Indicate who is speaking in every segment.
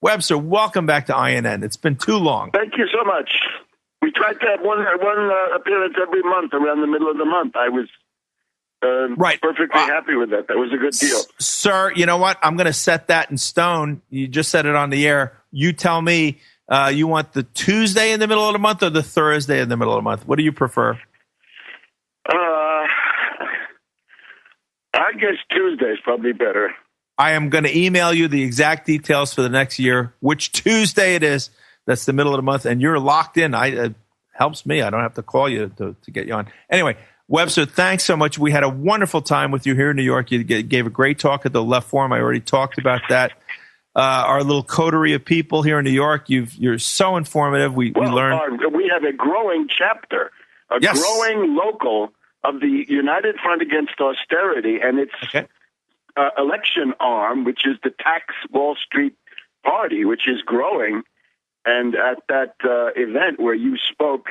Speaker 1: Webster, welcome back to INN. It's been too long.
Speaker 2: Thank you so much. We tried to have one appearance every month around the middle of the month. I was perfectly happy with that. That was a good deal.
Speaker 1: Sir, you know what? I'm going to set that in stone. You just said it on the air. You tell me, you want the Tuesday in the middle of the month or the Thursday in the middle of the month? What do you prefer?
Speaker 2: I guess Tuesday is probably better.
Speaker 1: I am going to email you the exact details for the next year, which Tuesday it is. That's the middle of the month, and you're locked in. It helps me. I don't have to call you to get you on. Anyway, Webster, thanks so much. We had a wonderful time with you here in New York. You gave a great talk at the Left Forum. I already talked about that. Our little coterie of people here in New York, you're so informative. We learned.
Speaker 2: We have a growing chapter, growing local of the United Front Against Austerity, and its election arm, which is the Tax Wall Street Party, which is growing. And at that event where you spoke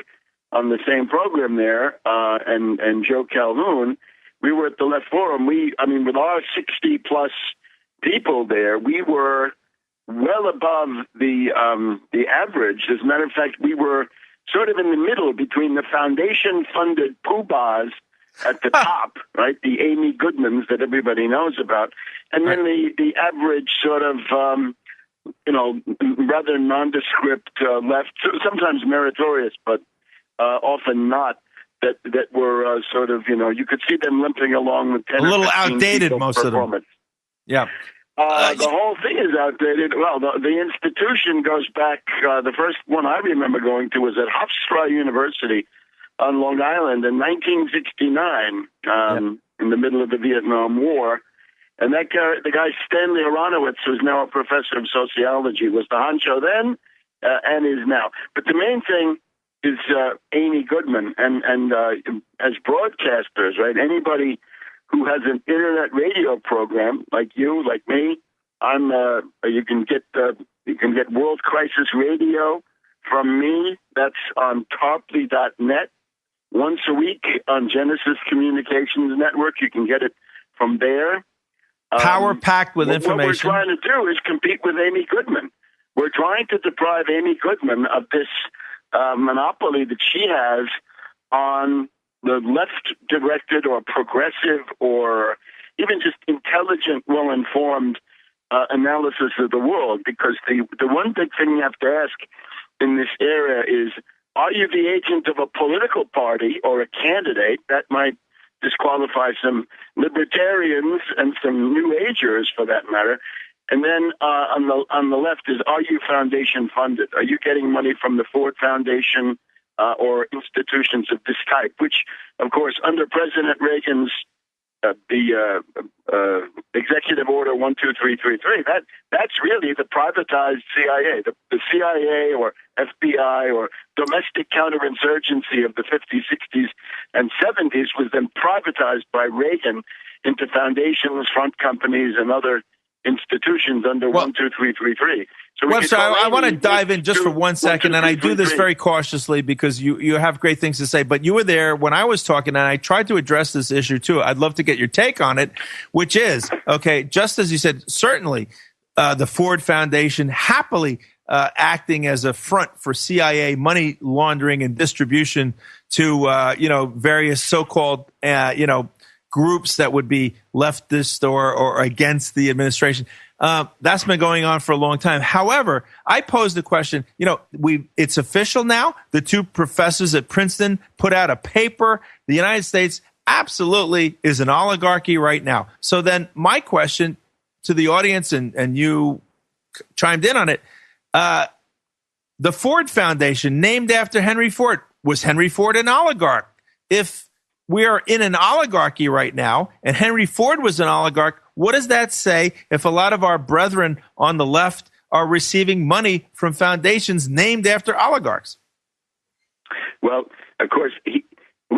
Speaker 2: on the same program there, and Joe Calhoun, we were at the Left Forum. With our 60-plus people there, we were well above the average. As a matter of fact, we were sort of in the middle between the foundation-funded poobahs at the top, right, the Amy Goodmans that everybody knows about, and then the average sort of, rather nondescript left, sometimes meritorious, but often not, that were sort of, you could see them limping along with 10
Speaker 1: a little outdated, most of them. Yeah.
Speaker 2: The whole thing is outdated. Well, the institution goes back, the first one I remember going to was at Hofstra University on Long Island in 1969, in the middle of the Vietnam War. And the guy, Stanley Aronowitz, who's now a professor of sociology, was the honcho then and is now. But the main thing is Amy Goodman. And as broadcasters, right, anybody who has an internet radio program, like you, like me, you can get World Crisis Radio from me. That's on Tarpley.net. Once a week on Genesis Communications Network. You can get it from there.
Speaker 1: Power-packed with information.
Speaker 2: What we're trying to do is compete with Amy Goodman. We're trying to deprive Amy Goodman of this monopoly that she has on the left-directed or progressive or even just intelligent, well-informed analysis of the world. Because the one big thing you have to ask in this era is, are you the agent of a political party or a candidate? That might disqualify some libertarians and some New Agers, for that matter. And then on the left is, are you foundation funded? Are you getting money from the Ford Foundation or institutions of this type? Which, of course, under President Reagan's Executive Order 12333, that's really the privatized CIA. The CIA or FBI or domestic counterinsurgency of the 50s, 60s, and 70s was then privatized by Reagan into foundations, front companies, and other institutions under 12333. So
Speaker 1: Webster, I want to dive in just for 1 second, and I do this very cautiously because you have great things to say, but you were there when I was talking, and I tried to address this issue too. I'd love to get your take on it, which is, just as you said, certainly the Ford Foundation happily acting as a front for CIA money laundering and distribution to, various so-called, groups that would be leftist or against the administration. That's been going on for a long time. However, I posed the question, it's official now. The two professors at Princeton put out a paper. The United States absolutely is an oligarchy right now. So then my question to the audience, and you chimed in on it, the Ford Foundation, named after Henry Ford, was Henry Ford an oligarch? If we are in an oligarchy right now, and Henry Ford was an oligarch, what does that say if a lot of our brethren on the left are receiving money from foundations named after oligarchs?
Speaker 2: Well, of course,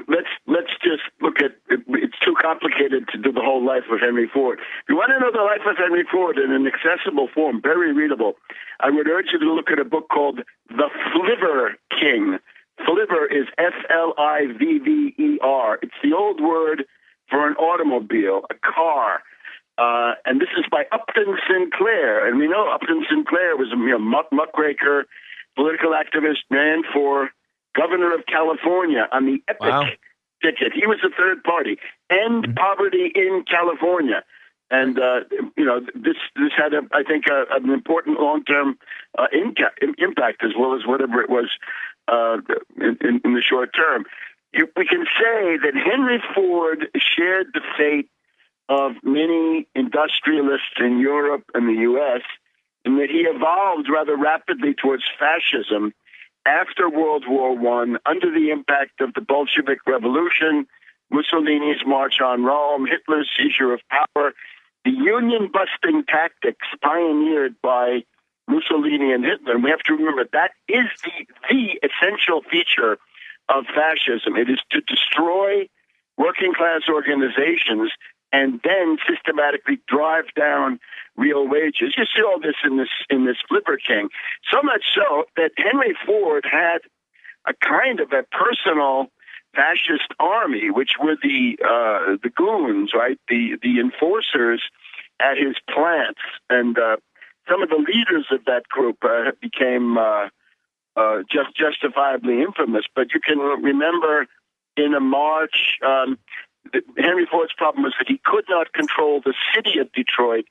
Speaker 2: let's just look at it's too complicated to do the whole life of Henry Ford. If you want to know the life of Henry Ford in an accessible form, very readable, I would urge you to look at a book called The Flivver King. Flivver is Flivver. It's the old word for an automobile, a car. And this is by Upton Sinclair. And we know Upton Sinclair was a muckraker, political activist, ran for governor of California on the EPIC ticket. He was the third party. End poverty in California. And, this had, I think, an important long-term impact as well as whatever it was in the short term. We can say that Henry Ford shared the fate of many industrialists in Europe and the U.S., and that he evolved rather rapidly towards fascism after World War I, under the impact of the Bolshevik Revolution, Mussolini's march on Rome, Hitler's seizure of power, the union-busting tactics pioneered by Mussolini and Hitler. And we have to remember that is the essential feature of fascism. It is to destroy working-class organizations and then systematically drive down real wages. You see all this in this Flipper King. So much so that Henry Ford had a kind of a personal fascist army, which were the goons, right? The enforcers at his plants, and some of the leaders of that group became just justifiably infamous. But you can remember in a march. Henry Ford's problem was that he could not control the city of Detroit,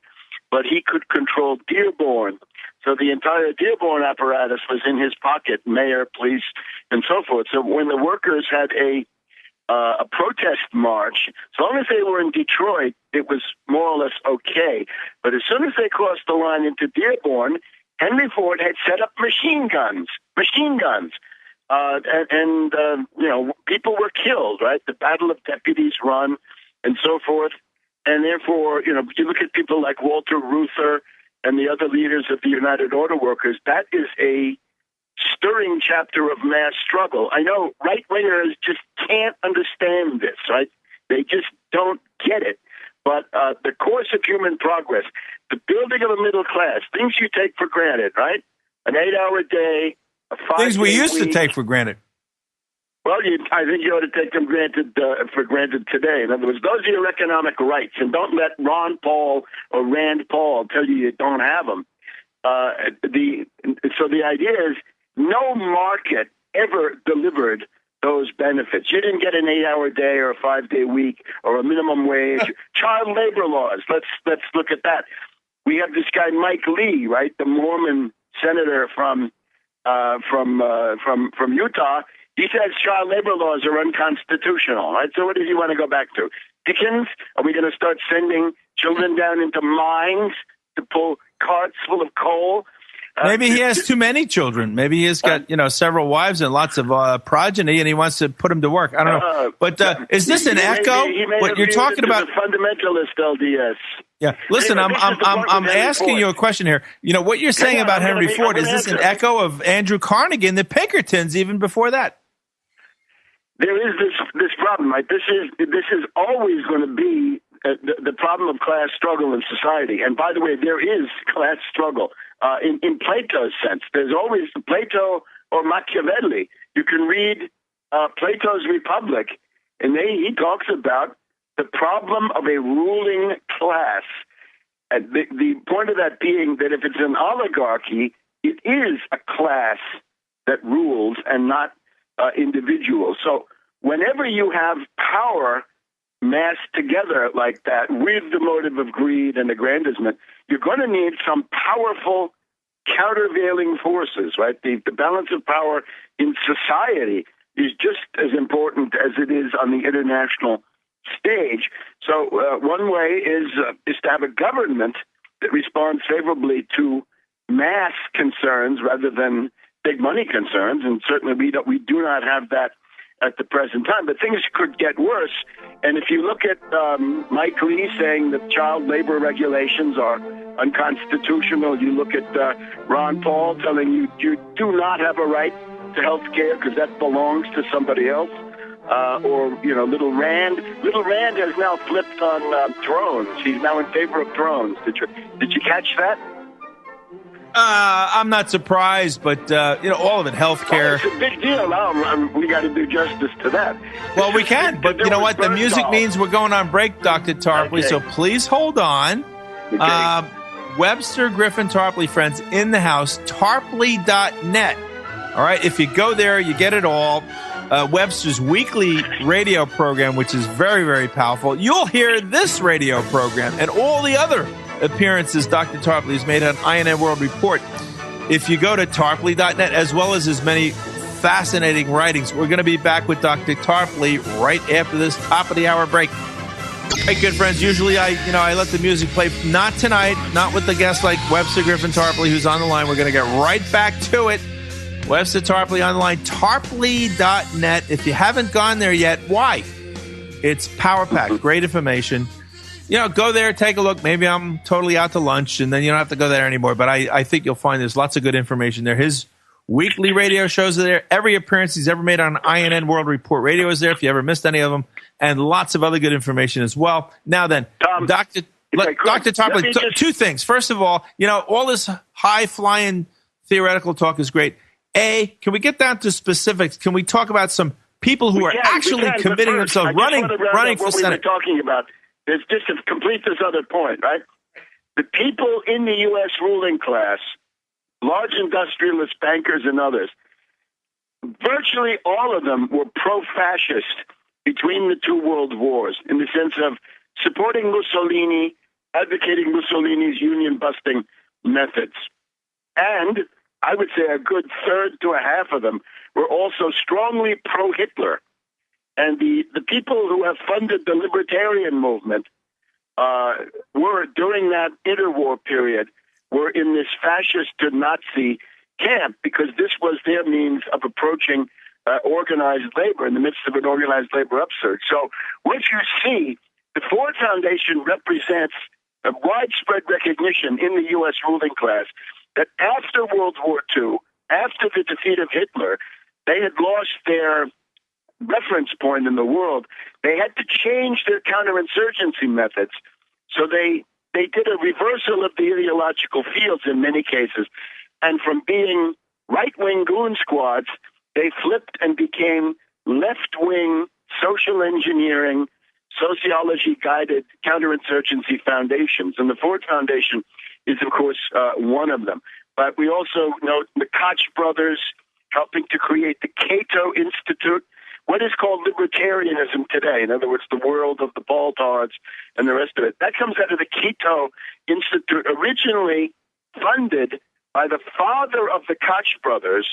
Speaker 2: but he could control Dearborn. So the entire Dearborn apparatus was in his pocket, mayor, police, and so forth. So when the workers had a protest march, as long as they were in Detroit, it was more or less okay. But as soon as they crossed the line into Dearborn, Henry Ford had set up machine guns. People were killed, right? The Battle of Deputies Run and so forth. And therefore, you look at people like Walter Reuther and the other leaders of the United Auto Workers, that is a stirring chapter of mass struggle. I know right-wingers just can't understand this, right? They just don't get it. But the course of human progress, the building of a middle class, things you take for granted, right? An 8-hour day, a 5-day
Speaker 1: things we used
Speaker 2: week.
Speaker 1: to take for granted.
Speaker 2: Well, I think you ought to take them for granted today. In other words, those are your economic rights, and don't let Ron Paul or Rand Paul tell you don't have them. So the idea is no market ever delivered those benefits. You didn't get an 8-hour day or a 5-day week or a minimum wage. Child labor laws. Let's look at that. We have this guy Mike Lee, right, the Mormon senator from Utah. He says child labor laws are unconstitutional, right? So what does he want to go back to? Dickens? Are we going to start sending children down into mines to pull carts full of coal?
Speaker 1: Maybe he has too many children. Maybe he's got, several wives and lots of progeny, and he wants to put them to work. I don't know. But is this an echo? What you're talking about?
Speaker 2: A fundamentalist LDS.
Speaker 1: Yeah. Listen,
Speaker 2: I'm
Speaker 1: asking you a question here. What you're saying about Henry Ford, is this an echo of Andrew Carnegie and the Pinkertons even before that?
Speaker 2: There is this problem, right? This is always going to be the problem of class struggle in society. And by the way, there is class struggle in Plato's sense. There's always Plato or Machiavelli. You can read Plato's Republic, and he talks about the problem of a ruling class. The point of that being that if it's an oligarchy, it is a class that rules and not individuals. So whenever you have power massed together like that with the motive of greed and aggrandizement, you're going to need some powerful countervailing forces, right? The balance of power in society is just as important as it is on the international stage. So one way is to have a government that responds favorably to mass concerns rather than big money concerns, and certainly we do not have that at the present time. But things could get worse. And if you look at Mike Lee saying that child labor regulations are unconstitutional, you look at Ron Paul telling you do not have a right to health care because that belongs to somebody else. Or Little Rand. Little Rand has now flipped on drones. He's now in favor of drones. Did you catch that?
Speaker 1: I'm not surprised, but all of it, healthcare.
Speaker 2: It's a big deal. Now we got to do justice to that.
Speaker 1: Well, we can, but you know what? The music means we're going on break, Dr. Tarpley. Okay. So please hold on. Okay. Webster, Griffin, Tarpley, friends in the house. Tarpley.net. All right. If you go there, you get it all. Webster's weekly radio program, which is very, very powerful. You'll hear this radio program and all the other appearances Dr. Tarpley has made on INN World Report. If you go to Tarpley.net, as well as his many fascinating writings, we're going to be back with Dr. Tarpley right after this top of the hour break. Hey, good friends. Usually I let the music play. Not tonight, not with the guests like Webster, Griffin, Tarpley, who's on the line. We're going to get right back to it. Webster, Tarpley on the line, Tarpley.net. If you haven't gone there yet, why? It's power-packed, great information. Go there, take a look. Maybe I'm totally out to lunch, and then you don't have to go there anymore. But I think you'll find there's lots of good information there. His weekly radio shows are there. Every appearance he's ever made on INN World Report Radio is there if you ever missed any of them, and lots of other good information as well. Now then, Dr. Tarpley, two things. First of all, all this high-flying theoretical talk is great. Can we get down to specifics? Can we talk about some people who are actually committing themselves, running for Senate?
Speaker 2: We were talking about is just to complete this other point, right? The people in the U.S. ruling class, large industrialists, bankers, and others, virtually all of them were pro-fascist between the two world wars, in the sense of supporting Mussolini, advocating Mussolini's union-busting methods. And I would say a good third to a half of them were also strongly pro-Hitler. And the people who have funded the libertarian movement were, during that interwar period, were in this fascist to Nazi camp, because this was their means of approaching organized labor in the midst of an organized labor upsurge. So what you see, the Ford Foundation represents a widespread recognition in the U.S. ruling class that after World War II, after the defeat of Hitler, they had lost their reference point in the world. They had to change their counterinsurgency methods. So they did a reversal of the ideological fields in many cases. And from being right-wing goon squads, they flipped and became left-wing social engineering, sociology-guided counterinsurgency foundations. And the Ford Foundation is, of course, one of them. But we also note the Koch brothers helping to create the Cato Institute, what is called libertarianism today. In other words, the world of the Baltards and the rest of it. That comes out of the Cato Institute, originally funded by the father of the Koch brothers,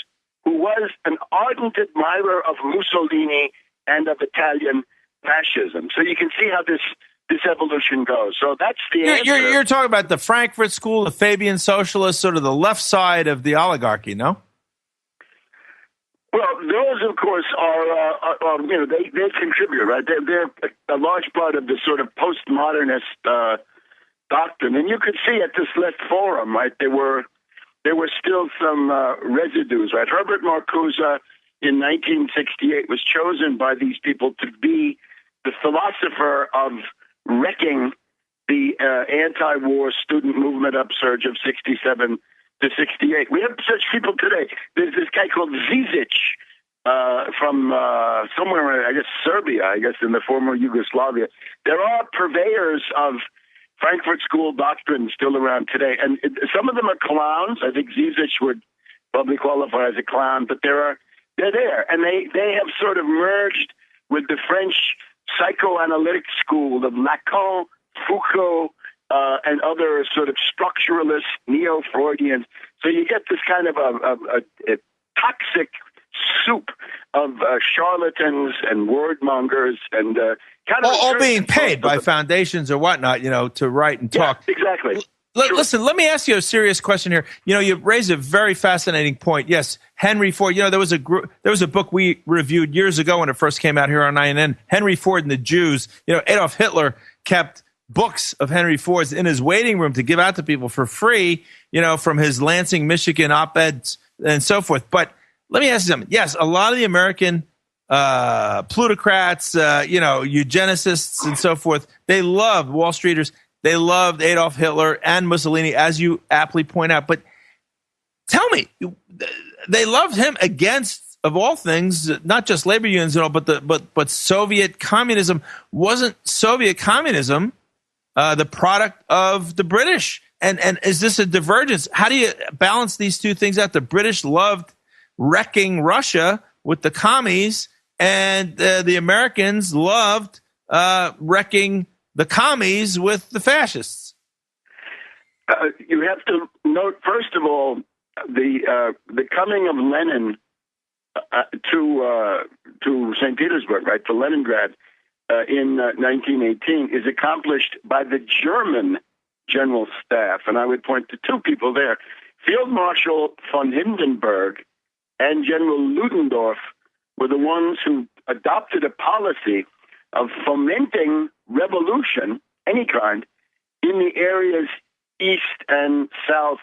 Speaker 2: who was an ardent admirer of Mussolini and of Italian fascism. So you can see how this evolution goes. So that's the answer.
Speaker 1: You're talking about the Frankfurt School, the Fabian Socialists, sort of the left side of the oligarchy, no?
Speaker 2: Well, those, of course, are they contribute, right? They're a large part of the sort of postmodernist doctrine. And you could see at this left forum, right, there were still some residues, right? Herbert Marcuse in 1968 was chosen by these people to be the philosopher of wrecking the anti-war student movement upsurge of 67 to 68. We have such people today. There's this guy called Zizic from somewhere, I guess, Serbia, I guess, in the former Yugoslavia. There are purveyors of Frankfurt School doctrine still around today. And some of them are clowns. I think Zizic would probably qualify as a clown, but they're there. And they have sort of merged with the French psychoanalytic school of Lacan, Foucault, and other sort of structuralist neo-Freudians. So you get this kind of a toxic soup of charlatans and wordmongers and kind of
Speaker 1: all being paid by foundations or whatnot, to write and talk.
Speaker 2: Yeah, exactly.
Speaker 1: Listen, let me ask you a serious question here. You raised a very fascinating point. Yes, Henry Ford. There was a book we reviewed years ago when it first came out here on INN. Henry Ford and the Jews. Adolf Hitler kept books of Henry Ford's in his waiting room to give out to people for free. From his Lansing, Michigan op-eds and so forth. But let me ask you something. Yes, a lot of the American plutocrats, eugenicists and so forth, they loved Wall Streeters. They loved Adolf Hitler and Mussolini, as you aptly point out. But tell me, they loved him against, of all things, not just labor unions and all, but Soviet communism. Wasn't Soviet communism the product of the British? And is this a divergence? How do you balance these two things out? The British loved wrecking Russia with the commies, and the Americans loved wrecking the commies with the fascists.
Speaker 2: You have to note, first of all, the coming of Lenin to St. Petersburg, right, to Leningrad in 1918 is accomplished by the German General Staff, and I would point to two people there. Field Marshal von Hindenburg and General Ludendorff were the ones who adopted a policy of fomenting revolution, any kind, in the areas east and south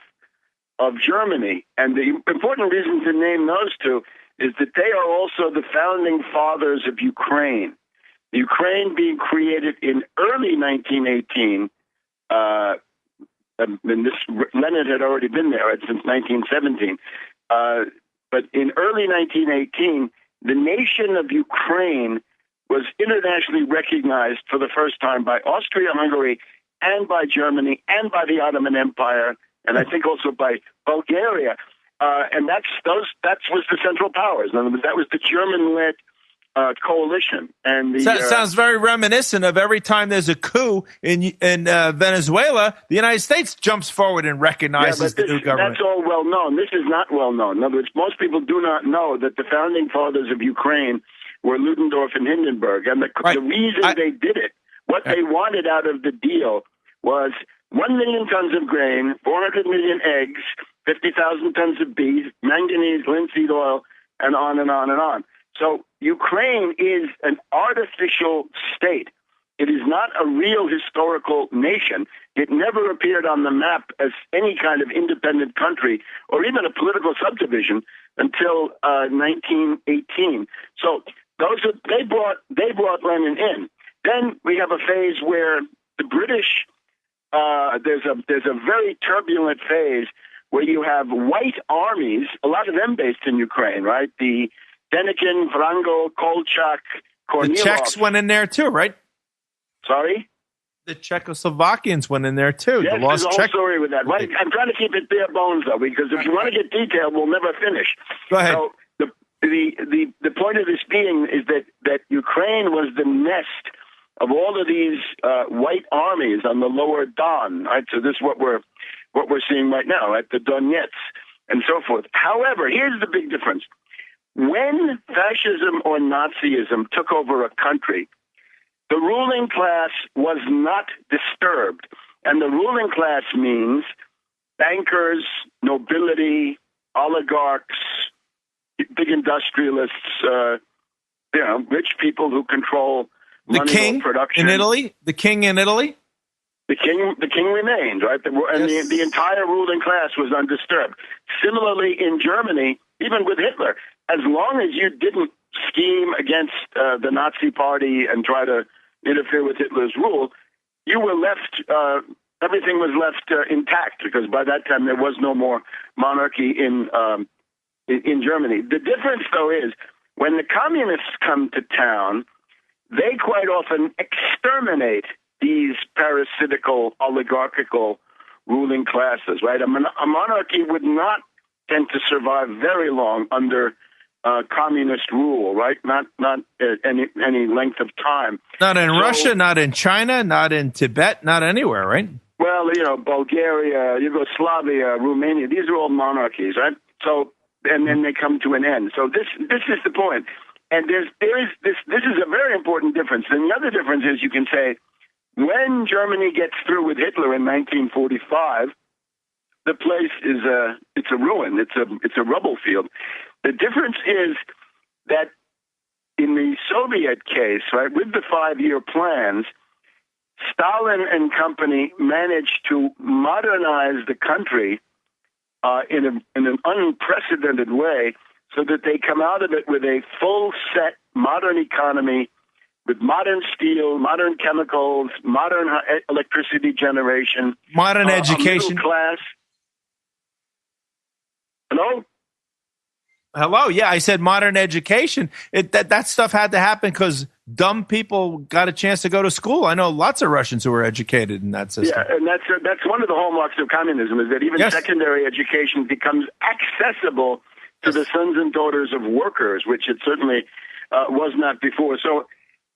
Speaker 2: of Germany. And the important reason to name those two is that they are also the founding fathers of Ukraine. Ukraine being created in early 1918, and Lenin had already been there since 1917, but in early 1918, the nation of Ukraine was internationally recognized for the first time by Austria-Hungary and by Germany and by the Ottoman Empire, and I think also by Bulgaria. And that was the Central Powers. In other words, that was the German-led coalition. And the,
Speaker 1: sounds very reminiscent of every time there's a coup in Venezuela, the United States jumps forward and recognizes the new government.
Speaker 2: That's all well known. This is not well known. In other words, most people do not know that the founding fathers of Ukraine were Ludendorff and Hindenburg. And the reason they did it, what they wanted out of the deal was 1 million tons of grain, 400 million eggs, 50,000 tons of beef, manganese, linseed oil, and on and on and on. So Ukraine is an artificial state. It is not a real historical nation. It never appeared on the map as any kind of independent country or even a political subdivision until 1918. So they brought Lenin in. Then we have a phase where the British, there's a very turbulent phase where you have white armies, a lot of them based in Ukraine, right? The Denikin, Vrango, Kolchak, Kornilov.
Speaker 1: The Czechs went in there too, right?
Speaker 2: Sorry?
Speaker 1: The Czechoslovakians went in there too.
Speaker 2: Yes,
Speaker 1: the lost
Speaker 2: there's a whole story with that. Right? I'm trying to keep it bare bones, though, because if you want to get detailed, we'll never finish.
Speaker 1: Go ahead.
Speaker 2: So the point of this being is that Ukraine was the nest of all of these white armies on the lower Don, right? So this is what we're seeing right now, at the Donets and so forth. However, here's the big difference. When fascism or Nazism took over a country, the ruling class was not disturbed. And the ruling class means bankers, nobility, oligarchs, big industrialists, rich people who control money or production.
Speaker 1: In Italy? The king in Italy?
Speaker 2: The king remained, right? And the entire ruling class was undisturbed. Similarly, in Germany, even with Hitler, as long as you didn't scheme against the Nazi Party and try to interfere with Hitler's rule, you were left. Everything was left intact, because by that time there was no more monarchy in Germany. The difference, though, is when the communists come to town, they quite often exterminate these parasitical, oligarchical ruling classes. Right? A monarchy would not tend to survive very long under communist rule, right? Not any length of time.
Speaker 1: Not in Russia, not in China, not in Tibet, not anywhere, right?
Speaker 2: Well, Bulgaria, Yugoslavia, Romania, these are all monarchies, right? So, and then they come to an end. So this is the point. And this is a very important difference. And the other difference is, you can say, when Germany gets through with Hitler in 1945, the place is it's a ruin. It's a rubble field. The difference is that in the Soviet case, right, with the 5-year plans, Stalin and company managed to modernize the country in an unprecedented way, so that they come out of it with a full set modern economy, with modern steel, modern chemicals, modern electricity generation,
Speaker 1: modern education,
Speaker 2: middle class. Hello?
Speaker 1: Hello. Yeah, I said modern education. That stuff had to happen because dumb people got a chance to go to school. I know lots of Russians who were educated in that system.
Speaker 2: Yeah, and that's one of the hallmarks of communism is that even secondary education becomes accessible to the sons and daughters of workers, which it certainly was not before. So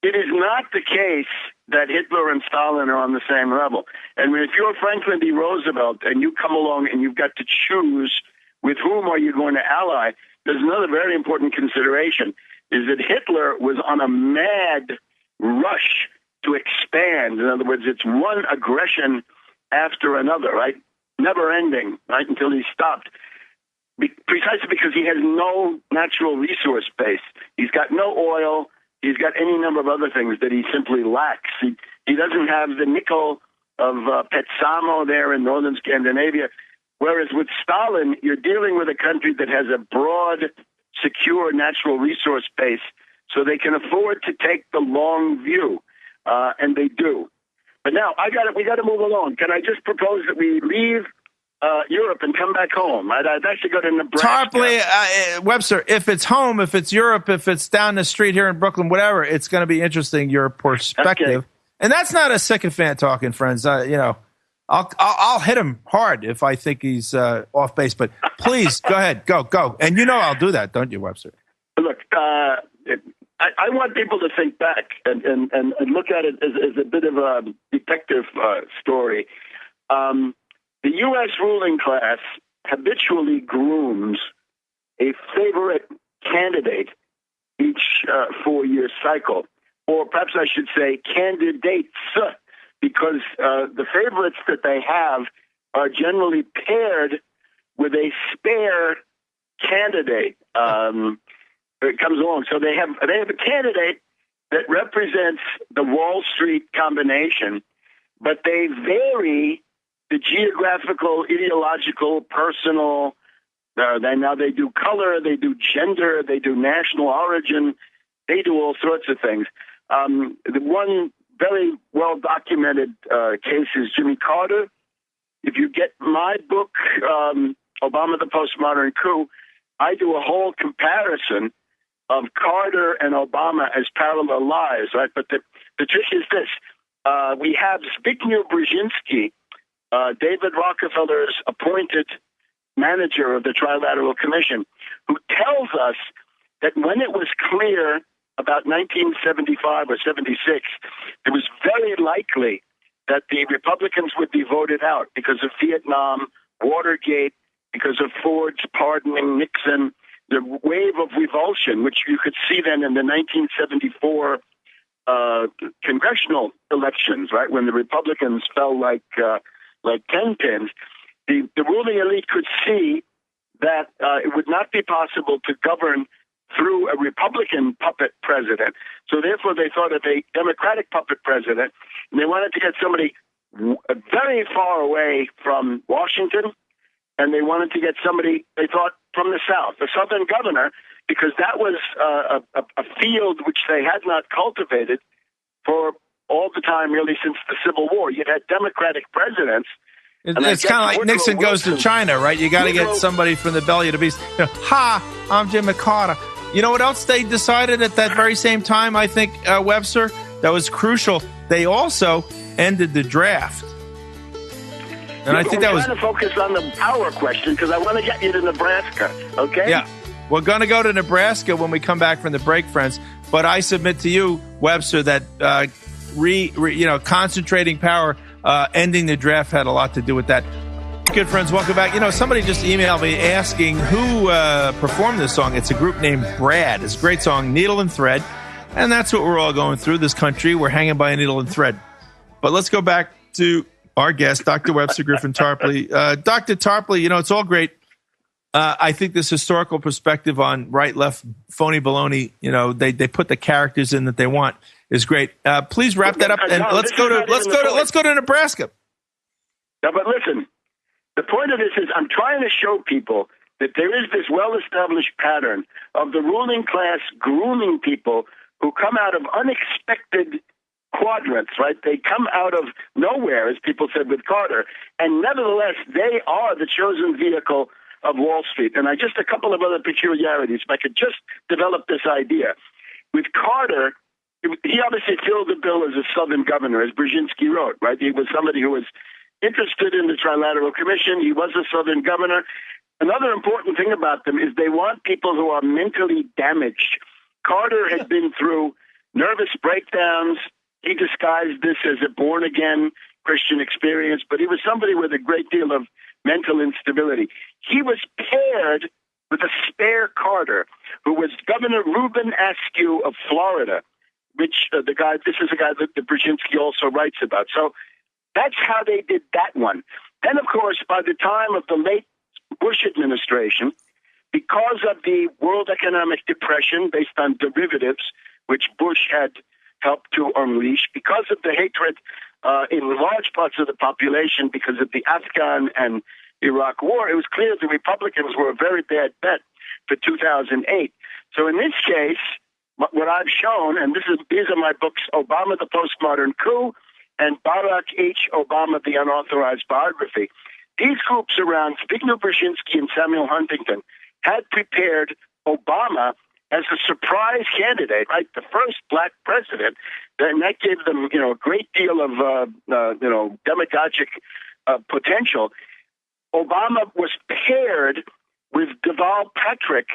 Speaker 2: it is not the case that Hitler and Stalin are on the same level. And if you're Franklin D. Roosevelt and you come along and you've got to choose with whom are you going to ally, there's another very important consideration, is that Hitler was on a mad rush to expand. In other words, it's one aggression after another, right? Never ending, right, until he stopped. Precisely because he has no natural resource base. He's got no oil. He's got any number of other things that he simply lacks. He doesn't have the nickel of Petsamo there in northern Scandinavia. Whereas with Stalin, you're dealing with a country that has a broad, secure natural resource base, so they can afford to take the long view, and they do. But now we got to move along. Can I just propose that we leave Europe and come back home? I'd actually go to Nebraska.
Speaker 1: Tarpley, Webster, if it's home, if it's Europe, if it's down the street here in Brooklyn, whatever, it's going to be interesting, your perspective. Okay. And that's not a sycophant talking, friends. I'll hit him hard if I think he's off base. But please, go ahead. Go. And I'll do that, don't you, Webster?
Speaker 2: Look, I want people to think back and look at it as a bit of a detective story. The U.S. ruling class habitually grooms a favorite candidate each 4-year cycle, or perhaps I should say candidates, because the favorites that they have are generally paired with a spare candidate. It comes along. So they have a candidate that represents the Wall Street combination, but they vary the geographical, ideological, personal. They do color, they do gender, they do national origin, they do all sorts of things. The one very well documented case is Jimmy Carter. If you get my book, Obama the Postmodern Coup, I do a whole comparison of Carter and Obama as parallel lives, right? But the trick is this. We have Zbigniew Brzezinski, David Rockefeller's appointed manager of the Trilateral Commission, who tells us that when it was clear about 1975 or 76, it was very likely that the Republicans would be voted out because of Vietnam, Watergate, because of Ford's pardoning Nixon, the wave of revulsion, which you could see then in the 1974 congressional elections, right, when the Republicans fell like 10 pins. The ruling elite could see that it would not be possible to govern through a Republican puppet president. So therefore they thought of a Democratic puppet president, and they wanted to get somebody very far away from Washington, and they wanted to get somebody, they thought, from the South, a Southern governor, because that was a field which they had not cultivated for all the time really since the Civil War. You'd had Democratic presidents.
Speaker 1: It's kind of like Nixon goes to China, right? You got to get somebody from the belly of the beast. I'm Jimmy Carter. You know what else they decided at that very same time, I think, Webster? That was crucial. They also ended the draft. And I think that was...
Speaker 2: I'm trying to focus on the power question because I want to get you to Nebraska, okay?
Speaker 1: Yeah. We're going to go to Nebraska when we come back from the break, friends. But I submit to you, Webster, that concentrating power, ending the draft had a lot to do with that. Good friends, welcome back. Somebody just emailed me asking who performed this song. It's a group named Brad. It's a great song, Needle and Thread. And that's what we're all going through this country. We're hanging by a needle and thread. But let's go back to our guest, Dr. Webster Griffin Tarpley. Dr. Tarpley, it's all great. I think this historical perspective on right, left, phony baloney, they put the characters in that they want is great. Please wrap that up and let's go to Nebraska.
Speaker 2: No, but listen, the point of this is I'm trying to show people that there is this well-established pattern of the ruling class grooming people who come out of unexpected quadrants, right? They come out of nowhere, as people said with Carter, and nevertheless, they are the chosen vehicle of Wall Street. And just a couple of other peculiarities, if I could just develop this idea. With Carter, he obviously filled the bill as a Southern governor, as Brzezinski wrote, right? He was somebody who was interested in the Trilateral Commission. He was a Southern governor. Another important thing about them is they want people who are mentally damaged. Carter had been through nervous breakdowns. He disguised this as a born-again Christian experience, but he was somebody with a great deal of mental instability. He was paired with a spare Carter, who was Governor Reuben Askew of Florida, which this is a guy that Brzezinski also writes about. So that's how they did that one. Then, of course, by the time of the late Bush administration, because of the world economic depression based on derivatives, which Bush had helped to unleash, because of the hatred in large parts of the population because of the Afghan and Iraq war, it was clear the Republicans were a very bad bet for 2008. So in this case, what I've shown, and these are my books, Obama, the Postmodern Coup, and Barack H. Obama, the Unauthorized Biography. These groups around Zbigniew Brzezinski and Samuel Huntington had prepared Obama as a surprise candidate, right? The first black president, and that gave them, a great deal of, demagogic potential. Obama was paired with Deval Patrick,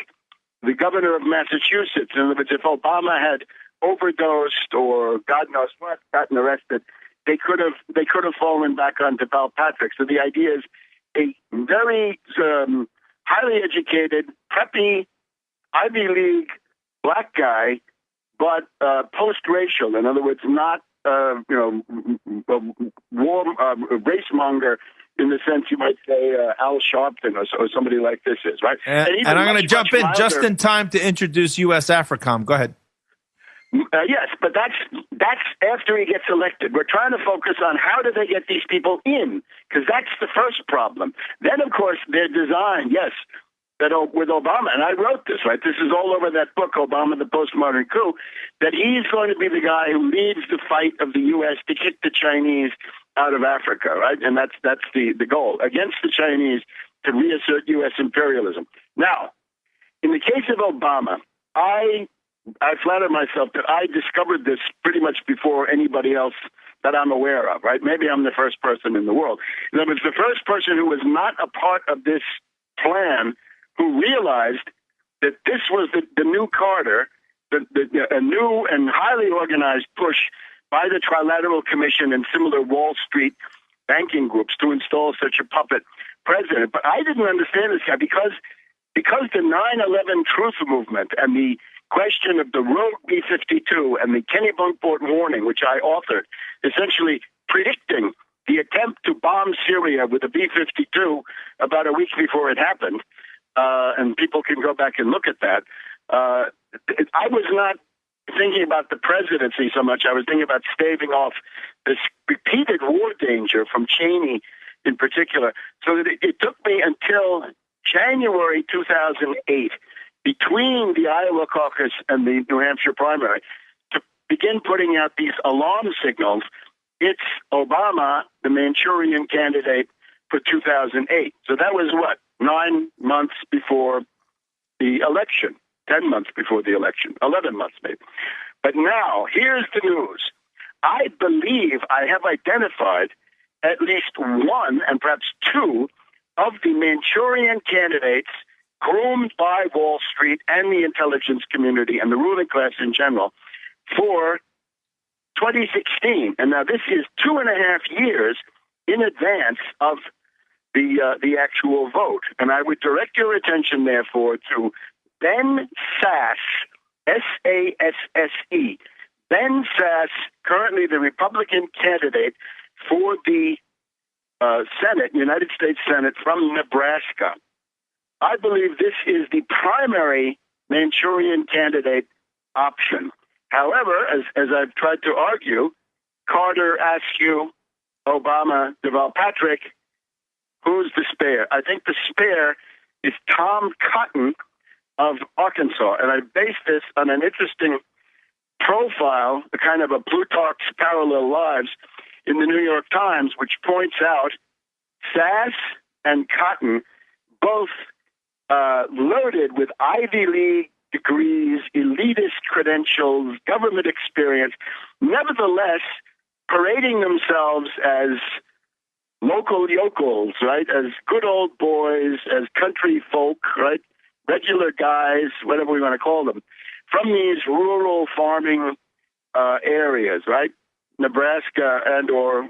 Speaker 2: the governor of Massachusetts. In other words, if Obama had overdosed or God knows what, gotten arrested, they could have fallen back on Deval Patrick. So the idea is a very highly educated, preppy, Ivy League black guy, but post-racial. In other words, not warm racemonger in the sense you might say Al Sharpton or somebody like this is, right?
Speaker 1: And I'm going to jump in just in time to introduce U.S. AFRICOM. Go ahead.
Speaker 2: Yes, but that's after he gets elected. We're trying to focus on how do they get these people in, because that's the first problem. Then, of course, their design, yes, that with Obama, and I wrote this, right? This is all over that book, Obama, the Postmodern Coup, that he's going to be the guy who leads the fight of the U.S. to kick the Chinese out of Africa, right? And that's the goal, against the Chinese to reassert U.S. imperialism. Now, in the case of Obama, I flatter myself that I discovered this pretty much before anybody else that I'm aware of, right? Maybe I'm the first person in the world. In other words, the first person who was not a part of this plan who realized that this was the new Carter, a new and highly organized push by the Trilateral Commission and similar Wall Street banking groups to install such a puppet president. But I didn't understand this guy because the 9/11 Truth Movement and the question of the rogue B-52 and the Kennebunkport warning, which I authored, essentially predicting the attempt to bomb Syria with a B-52 about a week before it happened, and people can go back and look at that. I was not thinking about the presidency so much. I was thinking about staving off this repeated war danger from Cheney in particular. So that it took me until January 2008, between the Iowa caucus and the New Hampshire primary, to begin putting out these alarm signals. It's Obama, the Manchurian candidate for 2008. So that was 9 months before the election, 10 months before the election, 11 months maybe. But now, here's the news. I believe I have identified at least one and perhaps two of the Manchurian candidates groomed by Wall Street and the intelligence community and the ruling class in general for 2016. And now this is 2.5 years in advance of the actual vote. And I would direct your attention, therefore, to Ben Sasse, S-A-S-S-E. Ben Sasse, currently the Republican candidate for the Senate, United States Senate from Nebraska. I believe this is the primary Manchurian candidate option. However, as I've tried to argue, Carter, Askew, Obama, Deval Patrick, who's the spare? I think the spare is Tom Cotton of Arkansas. And I base this on an interesting profile, a kind of a Plutarch's Parallel Lives in the New York Times, which points out Sasse and Cotton both loaded with Ivy League degrees, elitist credentials, government experience, nevertheless parading themselves as local yokels, right? As good old boys, as country folk, right? Regular guys, whatever we want to call them, from these rural farming areas, right? Nebraska and or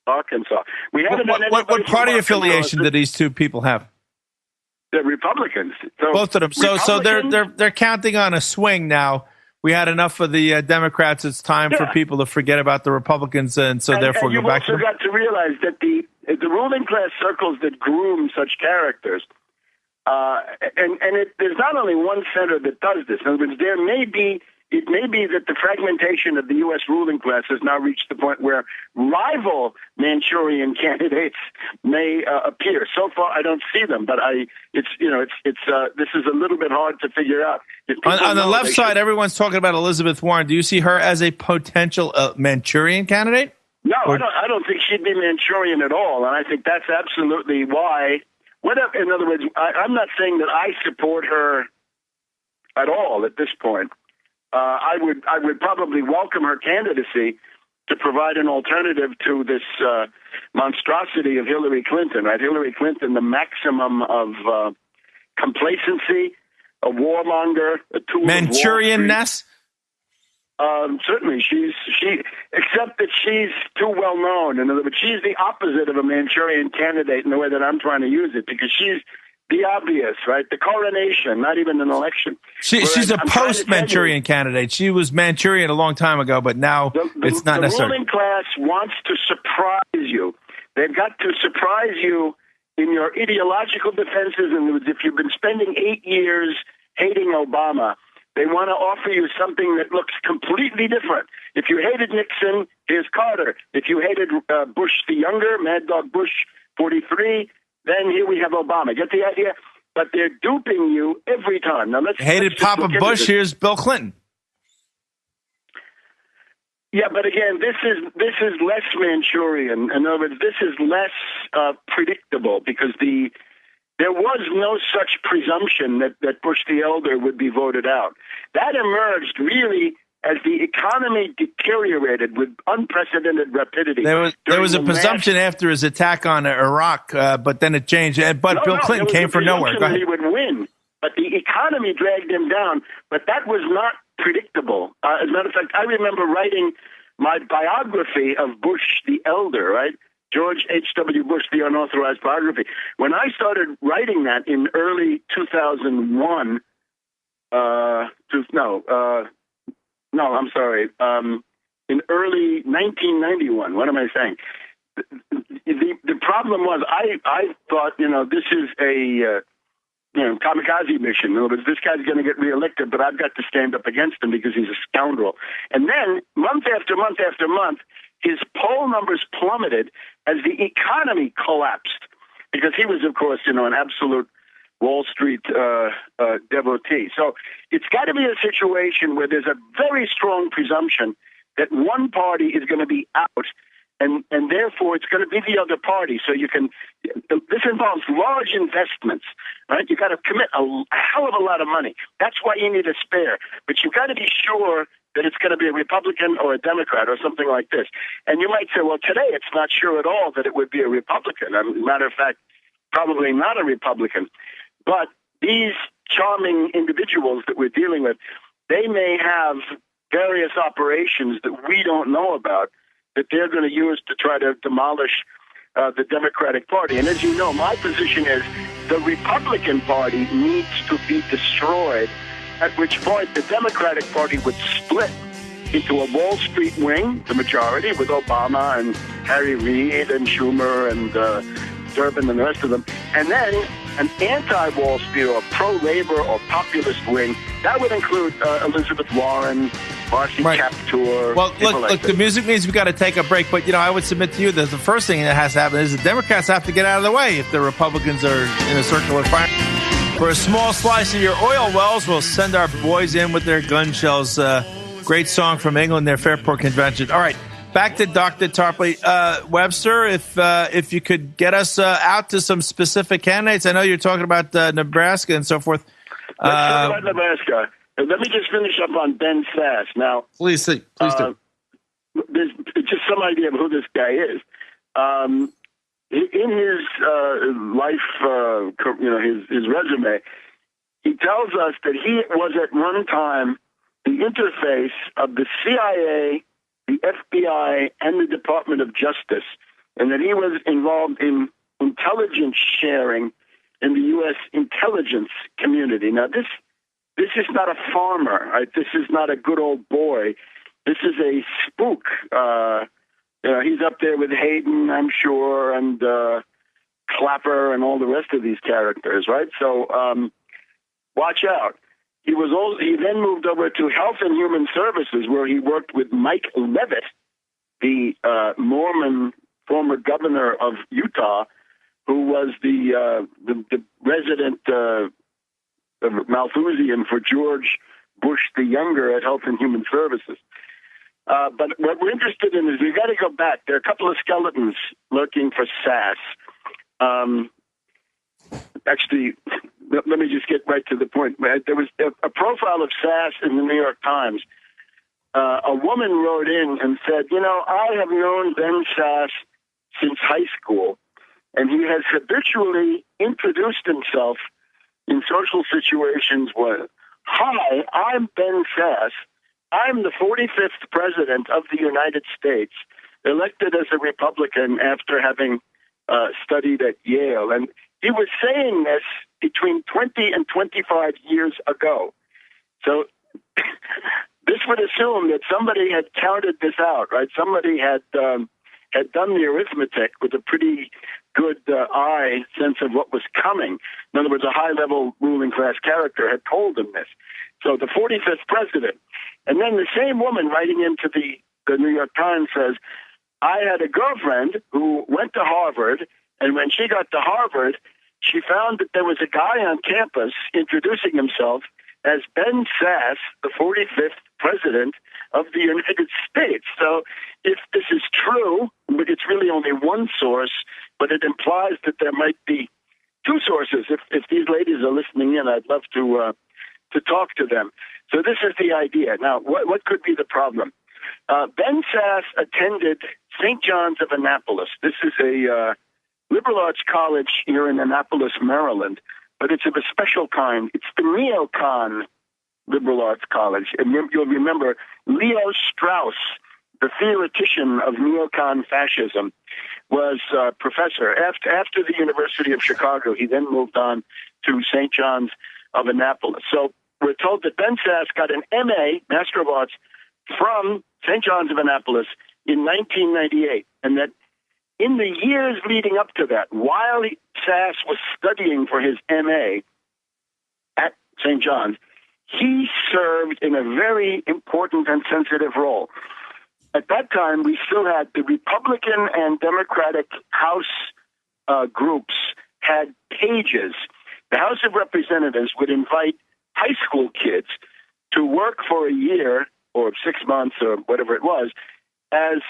Speaker 2: Arkansas. We haven't done
Speaker 1: what party affiliation do these two people have?
Speaker 2: The Republicans. So
Speaker 1: both of them. So they're counting on a swing now. We had enough of the Democrats. It's time for people to forget about the Republicans, and therefore go back to them.
Speaker 2: You've also got to realize that the ruling class circles that groom such characters, there's not only one center that does this. In other words, it may be that the fragmentation of the U.S. ruling class has now reached the point where rival Manchurian candidates may appear. So far, I don't see them, but this is a little bit hard to figure out.
Speaker 1: On the left side, everyone's talking about Elizabeth Warren. Do you see her as a potential Manchurian candidate?
Speaker 2: No, I don't think she'd be Manchurian at all, and I think that's absolutely why. In other words, I'm not saying that I support her at all at this point. I would probably welcome her candidacy to provide an alternative to this monstrosity of Hillary Clinton. Right, Hillary Clinton, the maximum of complacency, a warmonger, a tool
Speaker 1: Manchurian-ness?
Speaker 2: Certainly, except that she's too well known. In other words, she's the opposite of a Manchurian candidate in the way that I'm trying to use it, because she's the obvious, right? The coronation, not even an election.
Speaker 1: She's a post-Manchurian candidate. She was Manchurian a long time ago, but now it's not necessary.
Speaker 2: The ruling class wants to surprise you. They've got to surprise you in your ideological defenses. And if you've been spending 8 years hating Obama, they want to offer you something that looks completely different. If you hated Nixon, here's Carter. If you hated Bush the younger, Mad Dog Bush 43, then here we have Obama. Get the idea? But they're duping you every time. Now let's
Speaker 1: Papa Bush. Here's Bill Clinton.
Speaker 2: Yeah, but again, this is less Manchurian. In other words, this is less predictable, because there was no such presumption that Bush the elder would be voted out. That emerged really as the economy deteriorated with unprecedented rapidity.
Speaker 1: There was a presumption after his attack on Iraq, but then it changed. But Bill Clinton came from nowhere.
Speaker 2: Go ahead. He would win, but the economy dragged him down. But that was not predictable. As a matter of fact, I remember writing my biography of Bush the elder, right? George H.W. Bush, the unauthorized biography. When I started writing that in early 2001, in early 1991. What am I saying? The problem was I thought, this is a kamikaze mission. In other words, this guy's going to get reelected, but I've got to stand up against him because he's a scoundrel. And then month after month after month, his poll numbers plummeted as the economy collapsed, because he was, of course, an absolute Wall Street devotee. So it's got to be a situation where there's a very strong presumption that one party is going to be out, and therefore it's going to be the other party. So this involves large investments, right? You got to commit a hell of a lot of money. That's why you need a spare. But you've got to be sure that it's going to be a Republican or a Democrat or something like this. And you might say, well, today it's not sure at all that it would be a Republican. As a matter of fact, probably not a Republican. But these charming individuals that we're dealing with, they may have various operations that we don't know about that they're going to use to try to demolish the Democratic Party. And as you know, my position is the Republican Party needs to be destroyed, at which point the Democratic Party would split into a Wall Street wing, the majority, with Obama and Harry Reid and Schumer and Durbin and the rest of them, and then an anti-Wall Street or pro-labor or populist wing. That would include Elizabeth Warren, Marcy Kaptur.
Speaker 1: Well, look, the music means we got to take a break, but I would submit to you that the first thing that has to happen is the Democrats have to get out of the way if the Republicans are in a circular fire. For a small slice of your oil wells, we'll send our boys in with their gun shells. Great song from England, their Fairport Convention. All right, back to Dr. Tarpley. Webster, if you could get us out to some specific candidates. I know you're talking about Nebraska and so forth.
Speaker 2: Let's talk about Nebraska. Let me just finish up on Ben Sasse. Now,
Speaker 1: please do.
Speaker 2: There's just some idea of who this guy is. In his life, his resume, he tells us that he was at one time the interface of the CIA, the FBI, and the Department of Justice, and that he was involved in intelligence sharing in the U.S. intelligence community. Now, this is not a farmer, right? This is not a good old boy. This is a spook. He's up there with Hayden, I'm sure, and Clapper and all the rest of these characters, right? So watch out. He then moved over to Health and Human Services, where he worked with Mike Leavitt, the Mormon former governor of Utah, who was the resident Malthusian for George Bush the Younger at Health and Human Services. But what we're interested in is we've got to go back. There are a couple of skeletons lurking for Sasse. Actually, let me just get right to the point. There was a profile of Sasse in the New York Times. A woman wrote in and said, I have known Ben Sasse since high school, and he has habitually introduced himself in social situations with, "Hi, I'm Ben Sasse. I'm the 45th president of the United States, elected as a Republican after having studied at Yale." And he was saying this between 20 and 25 years ago. So this would assume that somebody had counted this out, right? Somebody had done the arithmetic with a pretty good eye sense of what was coming. In other words, a high-level ruling class character had told him this. So the 45th president. And then the same woman writing into the New York Times says, I had a girlfriend who went to Harvard, and when she got to Harvard, she found that there was a guy on campus introducing himself as Ben Sasse, the 45th president of the United States. So if this is true, it's really only one source, but it implies that there might be two sources. If these ladies are listening in, I'd love to talk to them. So this is the idea. Now, what could be the problem? Ben Sasse attended St. John's of Annapolis. This is a liberal arts college here in Annapolis, Maryland, but it's of a special kind. It's the neocon liberal arts college. And you'll remember Leo Strauss, the theoretician of neocon fascism, was professor. After the University of Chicago, he then moved on to St. John's of Annapolis. So we're told that Ben Sasse got an MA, Master of Arts, from St. John's of Annapolis in 1998, and that in the years leading up to that, while Sasse was studying for his MA at St. John's, he served in a very important and sensitive role. At that time, we still had the Republican and Democratic House groups had pages. The House of Representatives would invite high school kids to work for a year or 6 months or whatever it was as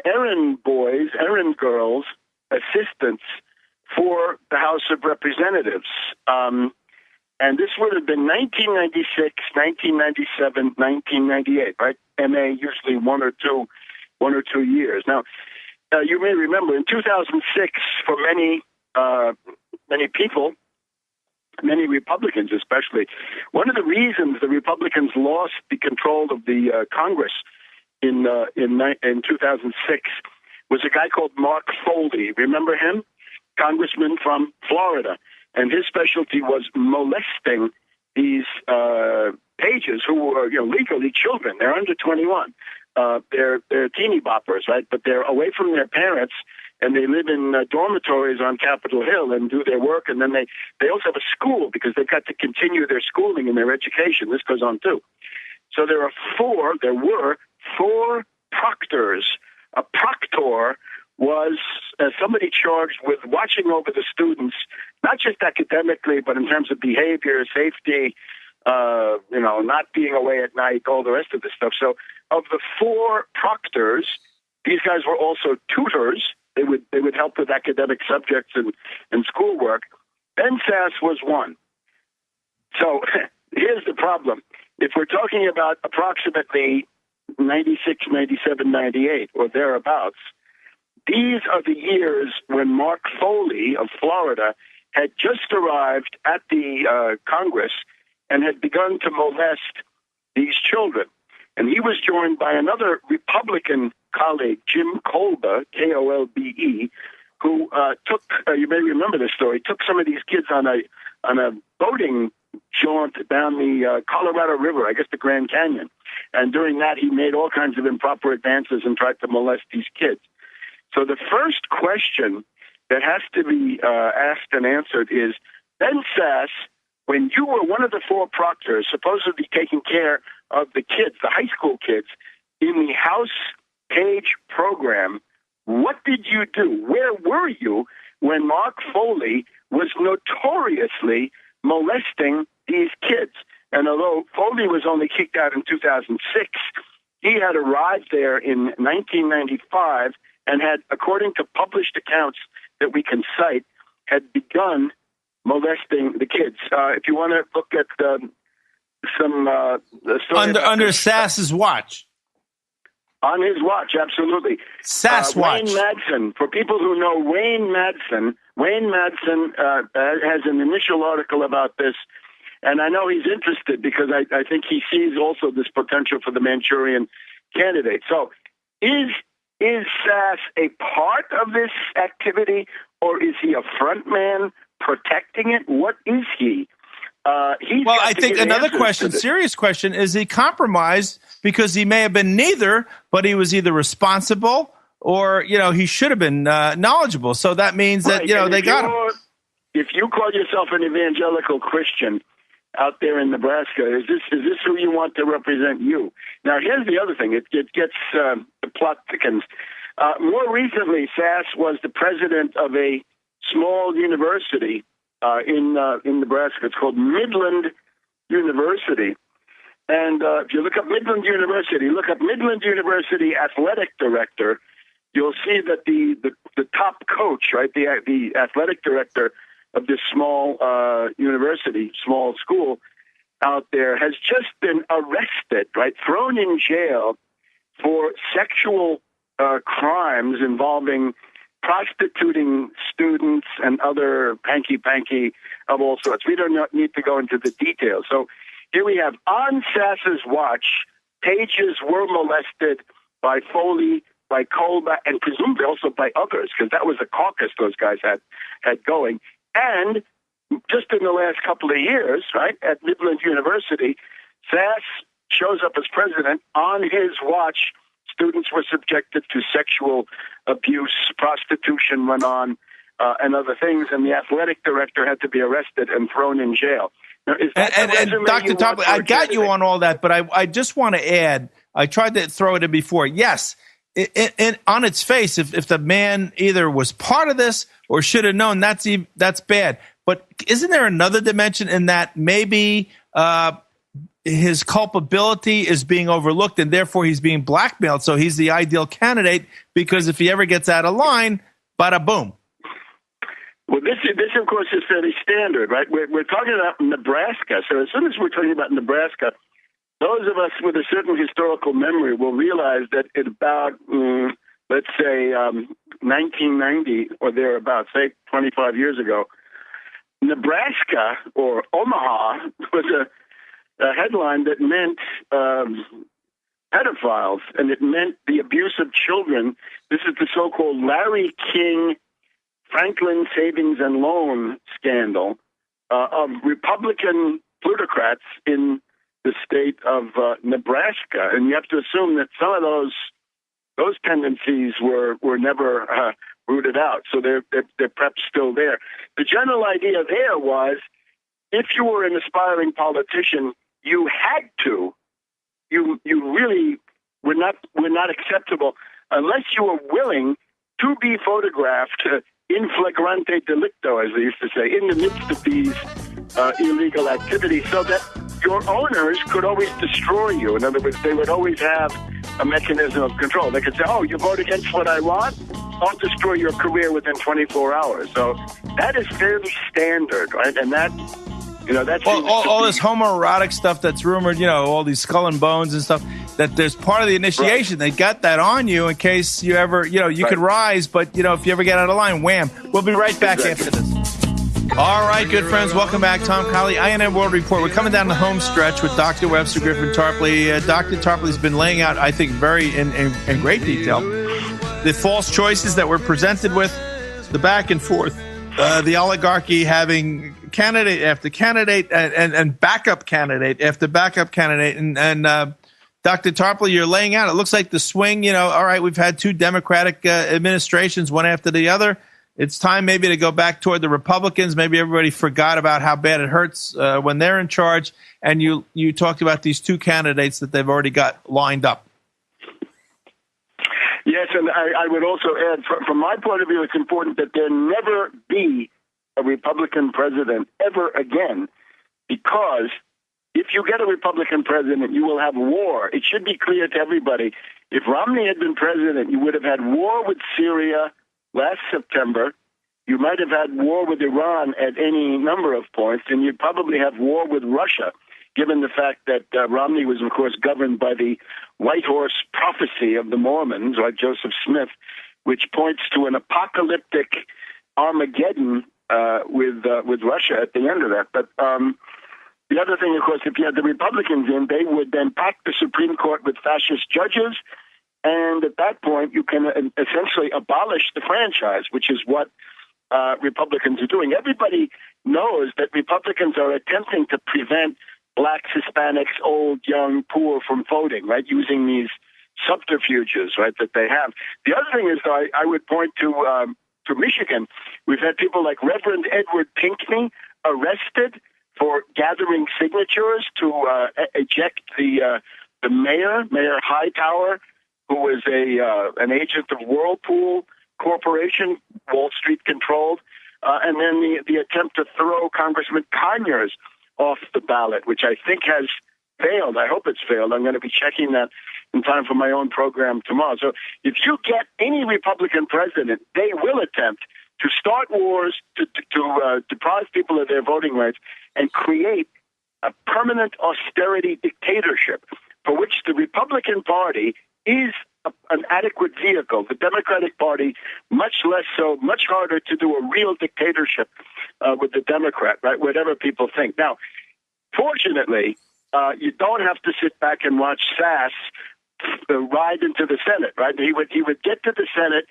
Speaker 2: errand boys, errand girls, assistants for the House of Representatives. And this would have been 1996, 1997, 1998, right? MA usually one or two years. Now, you may remember in 2006, for many people, many Republicans especially, one of the reasons the Republicans lost the control of the Congress in 2006 was a guy called Mark Foley. Remember him? Congressman from Florida. And his specialty was molesting these pages who were legally children. They're under 21. They're teeny boppers, right? But they're away from their parents, and they live in dormitories on Capitol Hill and do their work. And then they also have a school because they've got to continue their schooling and their education. This goes on too. So there were four proctors. A proctor was somebody charged with watching over the students, not just academically, but in terms of behavior, safety, not being away at night, all the rest of this stuff. So of the four proctors, These guys were also tutors. They would help with academic subjects and schoolwork. Ben Sasse was one. So here's the problem. If we're talking about approximately 96, 97, 98, or thereabouts, these are the years when Mark Foley of Florida had just arrived at the Congress and had begun to molest these children. And he was joined by another Republican colleague, Jim Kolbe, Kolbe, who took, you may remember this story, took some of these kids on a boating jaunt down the Colorado River, I guess the Grand Canyon. And during that, he made all kinds of improper advances and tried to molest these kids. So the first question that has to be asked and answered is, Ben Sasse, when you were one of the four proctors supposedly taking care of the kids, the high school kids, in the House Page program, what did you do? Where were you when Mark Foley was notoriously molesting these kids? And although Foley was only kicked out in 2006, he had arrived there in 1995 and had, according to published accounts that we can cite, had begun molesting the kids. If you want to look at some
Speaker 1: under Sasse's watch.
Speaker 2: On his watch, absolutely.
Speaker 1: Sasse watch.
Speaker 2: Wayne Madsen. For people who know Wayne Madsen has an initial article about this, and I know he's interested because I think he sees also this potential for the Manchurian candidate. So is Sasse a part of this activity, or is he a front man protecting it? What is he? Well,
Speaker 1: I think another question, serious question, is he compromised because he may have been neither, but he was either responsible or, he should have been knowledgeable. So that means that, they got him.
Speaker 2: If you call yourself an evangelical Christian out there in Nebraska, is this who you want to represent you? Now, here's the other thing. It gets the plot thickens. More recently, Sasse was the president of a small university in Nebraska. It's called Midland University. And if you look up Midland University athletic director, you'll see that the top coach, right, the athletic director of this small university, small school out there, has just been arrested, right, thrown in jail for sexual crimes involving prostituting students and other hanky-panky of all sorts. We don't need to go into the details. So here we have, on Sasse's watch, pages were molested by Foley, by Kolbe, and presumably also by others, because that was a caucus those guys had going. And just in the last couple of years, right, at Midland University, Sasse shows up as president. On his watch, students were subjected to sexual abuse, prostitution went on, and other things, and the athletic director had to be arrested and thrown in jail. Now,
Speaker 1: and Dr. Tarpley, I got you on all that, but I just want to add, I tried to throw it in before. Yes, on its face, if the man either was part of this or should have known, that's bad. But isn't there another dimension in that maybe his culpability is being overlooked and therefore he's being blackmailed? So he's the ideal candidate because if he ever gets out of line, bada boom.
Speaker 2: Well, this of course is fairly standard, right? We're talking about Nebraska. So as soon as we're talking about Nebraska, those of us with a certain historical memory will realize that at about, let's say, 1990 or thereabouts, say 25 years ago, Nebraska or Omaha was a headline that meant pedophiles, and it meant the abuse of children. This is the so-called Larry King Franklin Savings and Loan scandal of Republican plutocrats in the state of Nebraska. And you have to assume that some of those tendencies were never rooted out. So they're perhaps still there. The general idea there was, if you were an aspiring politician, you had to. You really were not acceptable unless you were willing to be photographed in flagrante delicto, as they used to say, in the midst of these illegal activities, so that your owners could always destroy you. In other words, they would always have a mechanism of control. They could say, oh, you vote against what I want? I'll destroy your career within 24 hours. So that is fairly standard, right? And that, that's
Speaker 1: all this homoerotic stuff that's rumored, all these skull and bones and stuff, that there's part of the initiation. Right. They got that on you in case you ever, you could rise, but, if you ever get out of line, wham. We'll be right back after this. All right, good friends. Welcome back. Tom Kiely, INNN World Report. We're coming down the home stretch with Dr. Webster, Griffin, Tarpley. Dr. Tarpley's been laying out, I think, very in great detail, the false choices that we're presented with, the back and forth, the oligarchy having candidate after candidate and backup candidate after backup candidate. And Dr. Tarpley, you're laying out, it looks like the swing, all right, we've had two Democratic administrations, one after the other. It's time maybe to go back toward the Republicans. Maybe everybody forgot about how bad it hurts when they're in charge. And you talked about these two candidates that they've already got lined up.
Speaker 2: Yes, and I would also add, from my point of view, it's important that there never be a Republican president ever again, because if you get a Republican president, you will have war. It should be clear to everybody. If Romney had been president, you would have had war with Syria last September. You might have had war with Iran at any number of points, and you'd probably have war with Russia, given the fact that Romney was, of course, governed by the White Horse prophecy of the Mormons, like Joseph Smith, which points to an apocalyptic Armageddon with Russia at the end of that. But the other thing, of course, if you had the Republicans in, they would then pack the Supreme Court with fascist judges. And at that point, you can essentially abolish the franchise, which is what Republicans are doing. Everybody knows that Republicans are attempting to prevent blacks, Hispanics, old, young, poor from voting, right, using these subterfuges, right, that they have. The other thing is, though, I would point to Michigan. We've had people like Reverend Edward Pinkney arrested for gathering signatures to eject the mayor, Mayor Hightower, who was an agent of Whirlpool Corporation, Wall Street controlled, and then the attempt to throw Congressman Conyers off the ballot, which I think has failed. I hope it's failed. I'm going to be checking that in time for my own program tomorrow. So if you get any Republican president, they will attempt to start wars, to deprive people of their voting rights, and create a permanent austerity dictatorship for which the Republican Party is an adequate vehicle. The Democratic Party, much less so, much harder to do a real dictatorship with the Democrat, right? Whatever people think. Now, fortunately, you don't have to sit back and watch Sass ride into the Senate, right? He would get to the Senate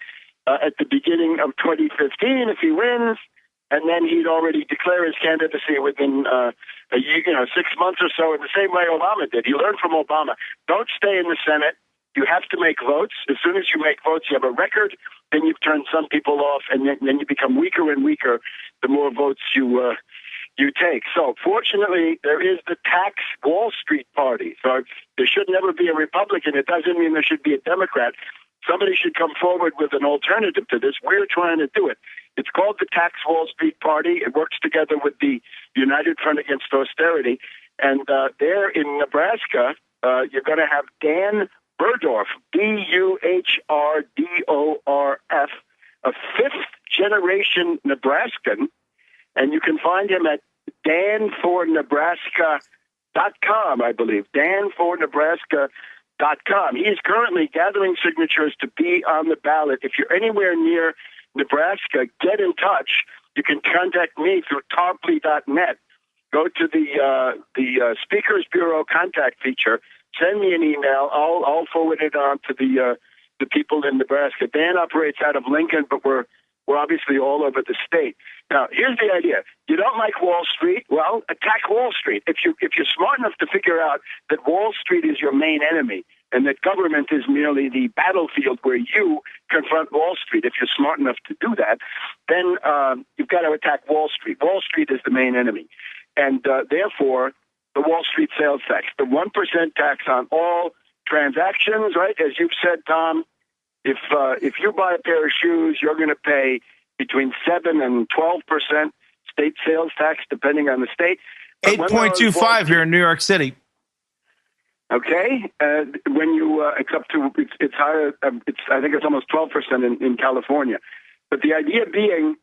Speaker 2: at the beginning of 2015 if he wins, and then he'd already declare his candidacy within a year, 6 months or so, in the same way Obama did. He learned from Obama. Don't stay in the Senate. You have to make votes. As soon as you make votes, you have a record. Then you've turned some people off, and then you become weaker and weaker the more votes you take. So, fortunately, there is the tax Wall Street party. So there should never be a Republican. It doesn't mean there should be a Democrat. Somebody should come forward with an alternative to this. We're trying to do it. It's called the Tax Wall Street Party. It works together with the United Front Against Austerity. And there in Nebraska, you're going to have Dan Burdorf, Buhdorf, a fifth-generation Nebraskan, and you can find him at danfornebraska.com, I believe, danfornebraska.com. He is currently gathering signatures to be on the ballot. If you're anywhere near Nebraska, get in touch. You can contact me through tarpley.net. Go to the Speakers Bureau contact feature. Send me an email. I'll forward it on to the people in Nebraska. Dan operates out of Lincoln, but we're obviously all over the state. Now, here's the idea. You don't like Wall Street? Well, attack Wall Street. If you're smart enough to figure out that Wall Street is your main enemy and that government is merely the battlefield where you confront Wall Street, if you're smart enough to do that, then you've got to attack Wall Street. Wall Street is the main enemy. And therefore, the Wall Street sales tax, the 1% tax on all transactions, right? As you've said, Tom, if you buy a pair of shoes, you're going to pay between 7 and 12% state sales tax, depending on the state.
Speaker 1: 8.25 here in New York City.
Speaker 2: Okay, when you it's up to it's higher. I think it's almost 12% in California. But the idea being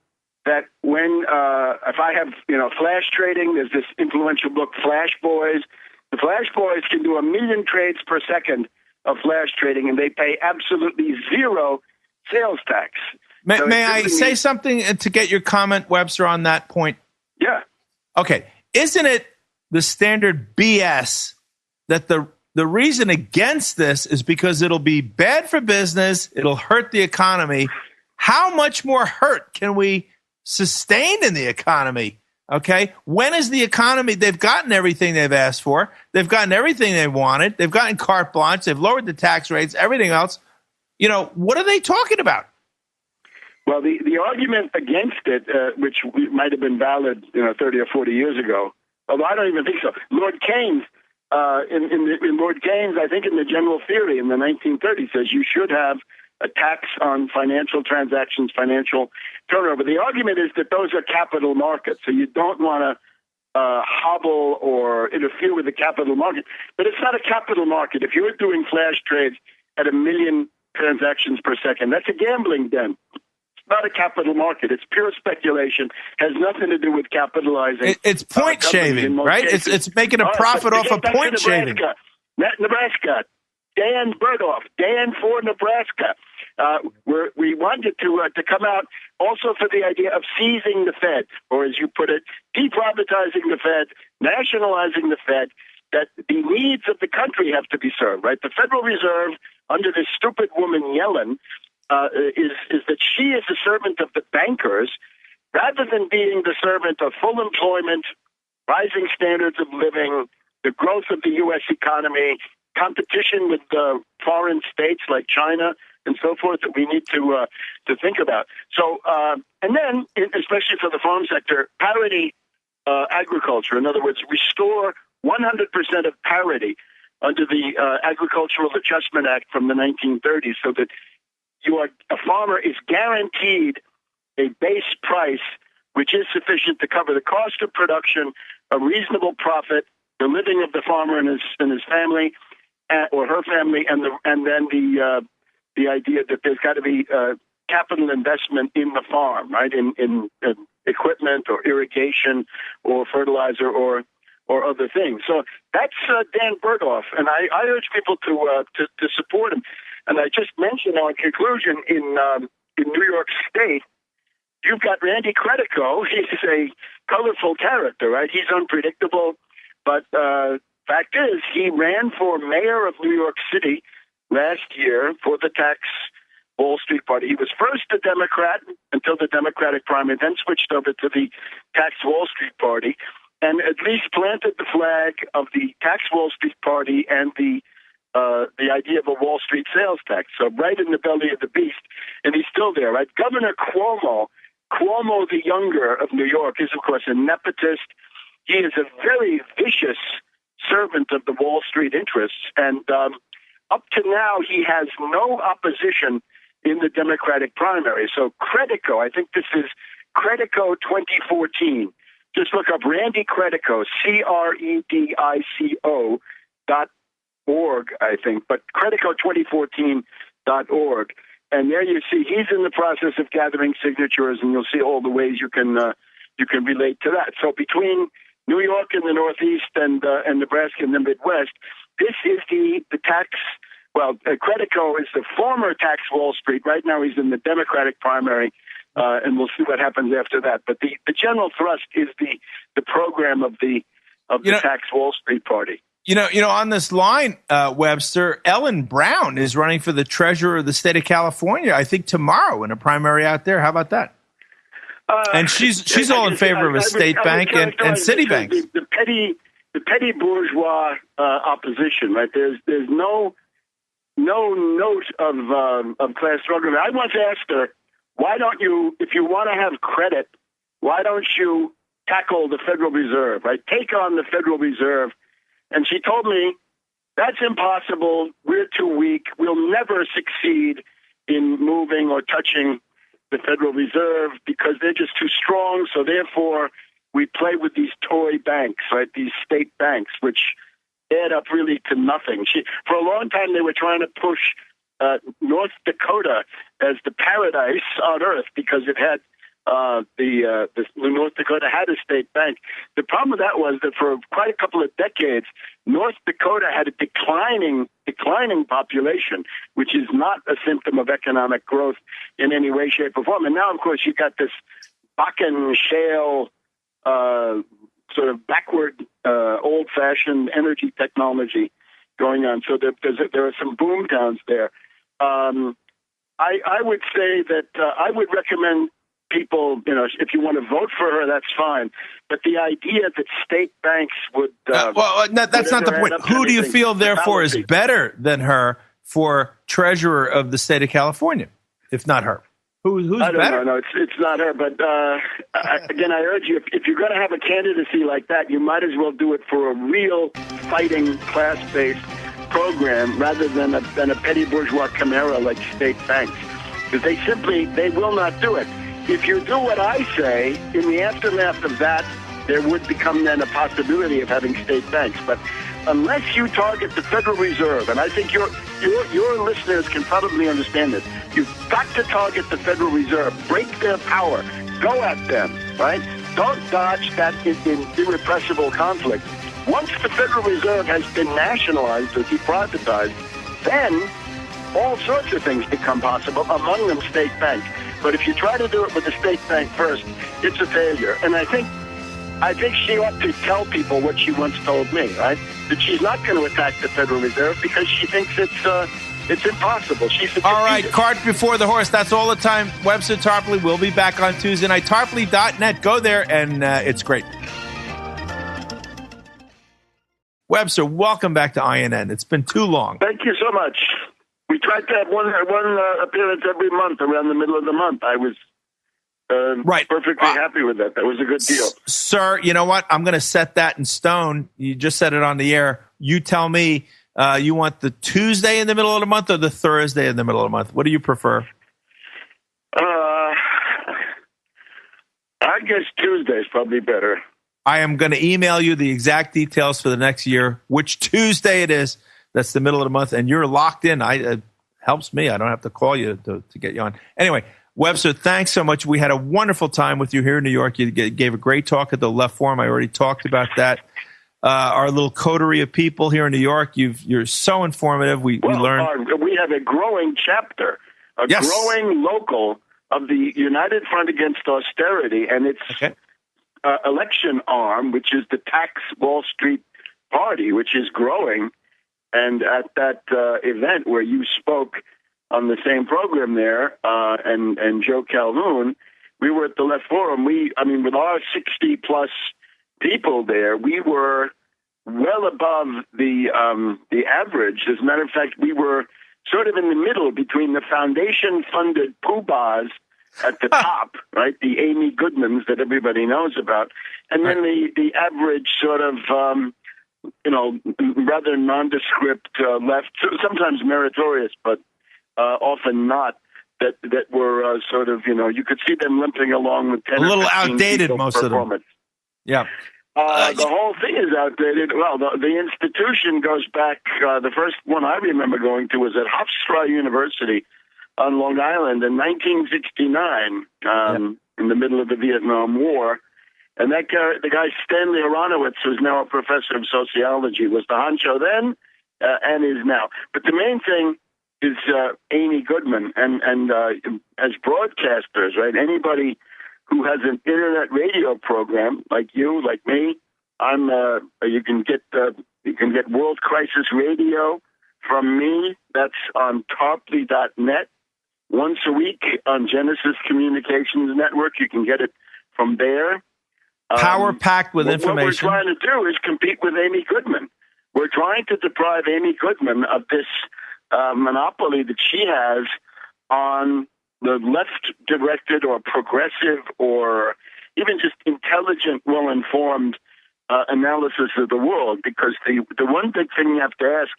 Speaker 2: that when if I have flash trading, there's this influential book Flash Boys. The Flash Boys can do 1 million trades per second of flash trading, and they pay absolutely zero sales tax.
Speaker 1: May I say something to get your comment, Webster, on that point?
Speaker 2: Yeah.
Speaker 1: Okay. Isn't it the standard BS that the reason against this is because it'll be bad for business, it'll hurt the economy? How much more hurt can we sustain in the economy? Okay, when is the economy? They've gotten everything they've asked for. They've gotten everything they wanted. They've gotten carte blanche. They've lowered the tax rates, everything else. What are they talking about?
Speaker 2: Well, the argument against it, which might have been valid 30 or 40 years ago, although I don't even think so. Lord Keynes, in Lord Keynes, I think in the General Theory in the 1930s, says you should have a tax on financial transactions, financial turnover. The argument is that those are capital markets, so you don't want to hobble or interfere with the capital market. But it's not a capital market. If you're doing flash trades at 1 million transactions per second, that's a gambling den. It's not a capital market. It's pure speculation. Has nothing to do with capitalizing.
Speaker 1: It's point shaving, right? It's making a profit off of point shaving.
Speaker 2: Nebraska. Dan Berghoff, Dan for Nebraska. We wanted to come out also for the idea of seizing the Fed, or as you put it, deprivatizing the Fed, nationalizing the Fed, that the needs of the country have to be served, right? The Federal Reserve, under this stupid woman Yellen, is that she is a servant of the bankers rather than being the servant of full employment, rising standards of living, the growth of the U.S. economy, competition with foreign states like China and so forth that we need to think about. So, and then, especially for the farm sector, parity agriculture. In other words, restore 100% of parity under the Agricultural Adjustment Act from the 1930s, so that a farmer is guaranteed a base price which is sufficient to cover the cost of production, a reasonable profit, the living of the farmer and his family, or her family, and then the idea that there's got to be capital investment in the farm, right? In equipment or irrigation or fertilizer or other things. So that's Dan Berghoff, and I urge people to support him. And I just mentioned now in conclusion in New York State, you've got Randy Credico. He's a colorful character, right? He's unpredictable, but fact is, he ran for mayor of New York City last year for the Tax Wall Street Party. He was first a Democrat until the Democratic primary, then switched over to the Tax Wall Street Party, and at least planted the flag of the Tax Wall Street Party and the idea of a Wall Street sales tax. So right in the belly of the beast, and he's still there, right? Governor Cuomo the Younger of New York is, of course, a nepotist. He is a very vicious servant of the Wall Street interests, and up to now he has no opposition in the Democratic primary. So Credico, I think this is Credico 2014. Just look up Randy Credico, CREDICO.org, I think, but Credico2014.org. And there you see he's in the process of gathering signatures, and you'll see all the ways you can relate to that. So between New York in the Northeast and Nebraska in the Midwest, this is the tax. Well, Credico is the former Tax Wall Street. Right now, he's in the Democratic primary, and we'll see what happens after that. But the general thrust is the program of the Tax Wall Street Party.
Speaker 1: On this line, Webster, Ellen Brown is running for the treasurer of the state of California, I think tomorrow in a primary out there. How about that? And she's all in favor of a state bank and Citibank.
Speaker 2: The petty bourgeois opposition, right? There's no note of class struggle. I once asked her, why don't you, if you want to have credit, why don't you tackle the Federal Reserve, right? Take on the Federal Reserve. And she told me, that's impossible. We're too weak. We'll never succeed in moving or touching the Federal Reserve because they're just too strong. So therefore, we play with these toy banks, right? These state banks, which add up really to nothing. For a long time, they were trying to push North Dakota as the paradise on earth because it had the North Dakota had a state bank. The problem with that was that for quite a couple of decades, North Dakota had a declining population, which is not a symptom of economic growth in any way, shape, or form. And now, of course, you've got this Bakken shale, sort of backward, old-fashioned energy technology going on. So there are some boom towns there. I would say that I would recommend people, if you want to vote for her, that's fine. But the idea that state banks would...
Speaker 1: that's not the point. Who do you feel, therefore, is better than her for treasurer of the state of California, if not her? Who's
Speaker 2: I don't
Speaker 1: better?
Speaker 2: know. No, it's not her. But again, I urge you, if you're going to have a candidacy like that, you might as well do it for a real fighting class-based program rather than a petty bourgeois chimera like state banks. Because they will not do it. If you do what I say, in the aftermath of that, there would become then a possibility of having state banks. But unless you target the Federal Reserve, and I think your listeners can probably understand this, you've got to target the Federal Reserve, break their power, go at them, right? Don't dodge that irrepressible conflict. Once the Federal Reserve has been nationalized or deprivatized, then all sorts of things become possible, among them state banks. But if you try to do it with the state bank first, it's a failure. And I think she ought to tell people what she once told me, right? That she's not going to attack the Federal Reserve because she thinks it's impossible.
Speaker 1: All right, cart before the horse. That's all the time. Webster, Tarpley, we'll be back on Tuesday night. Tarpley.net. Go there, and it's great. Webster, welcome back to INN. It's been too long.
Speaker 2: Thank you so much. We tried to have one appearance every month around the middle of the month. I was perfectly happy with that. That was a good deal.
Speaker 1: Sir, you know what? I'm going to set that in stone. You just said it on the air. You tell me, you want the Tuesday in the middle of the month or the Thursday in the middle of the month? What do you prefer?
Speaker 2: I guess Tuesday is probably better.
Speaker 1: I am going to email you the exact details for the next year, which Tuesday it is. That's the middle of the month, and you're locked in. It helps me. I don't have to call you to get you on. Anyway, Webster, thanks so much. We had a wonderful time with you here in New York. You gave a great talk at the Left Forum. I already talked about that. Our little coterie of people here in New York, you're so informative. We learned.
Speaker 2: We have a growing chapter, growing local of the United Front Against Austerity, and its election arm, which is the Tax Wall Street Party, which is growing. And at that event where you spoke on the same program there, and Joe Calhoun, we were at the Left Forum. With our 60-plus people there, we were well above the average. As a matter of fact, we were sort of in the middle between the foundation-funded poobahs at the top, right, the Amy Goodmans that everybody knows about, and then the average sort of rather nondescript left, sometimes meritorious, but often not, that were sort of, you could see them limping along with 10
Speaker 1: a little outdated, most of them. Yeah.
Speaker 2: The whole thing is outdated. Well, the institution goes back, the first one I remember going to was at Hofstra University on Long Island in 1969, in the middle of the Vietnam War. And the guy, Stanley Aronowitz, who's now a professor of sociology, was the honcho then and is now. But the main thing is Amy Goodman. And as broadcasters, right, anybody who has an internet radio program, like you, like me, you can get World Crisis Radio from me. That's on Tarpley.net. Once a week on Genesis Communications Network. You can get it from there.
Speaker 1: Power-packed with information.
Speaker 2: What we're trying to do is compete with Amy Goodman. We're trying to deprive Amy Goodman of this monopoly that she has on the left-directed or progressive or even just intelligent, well-informed analysis of the world. Because the one big thing you have to ask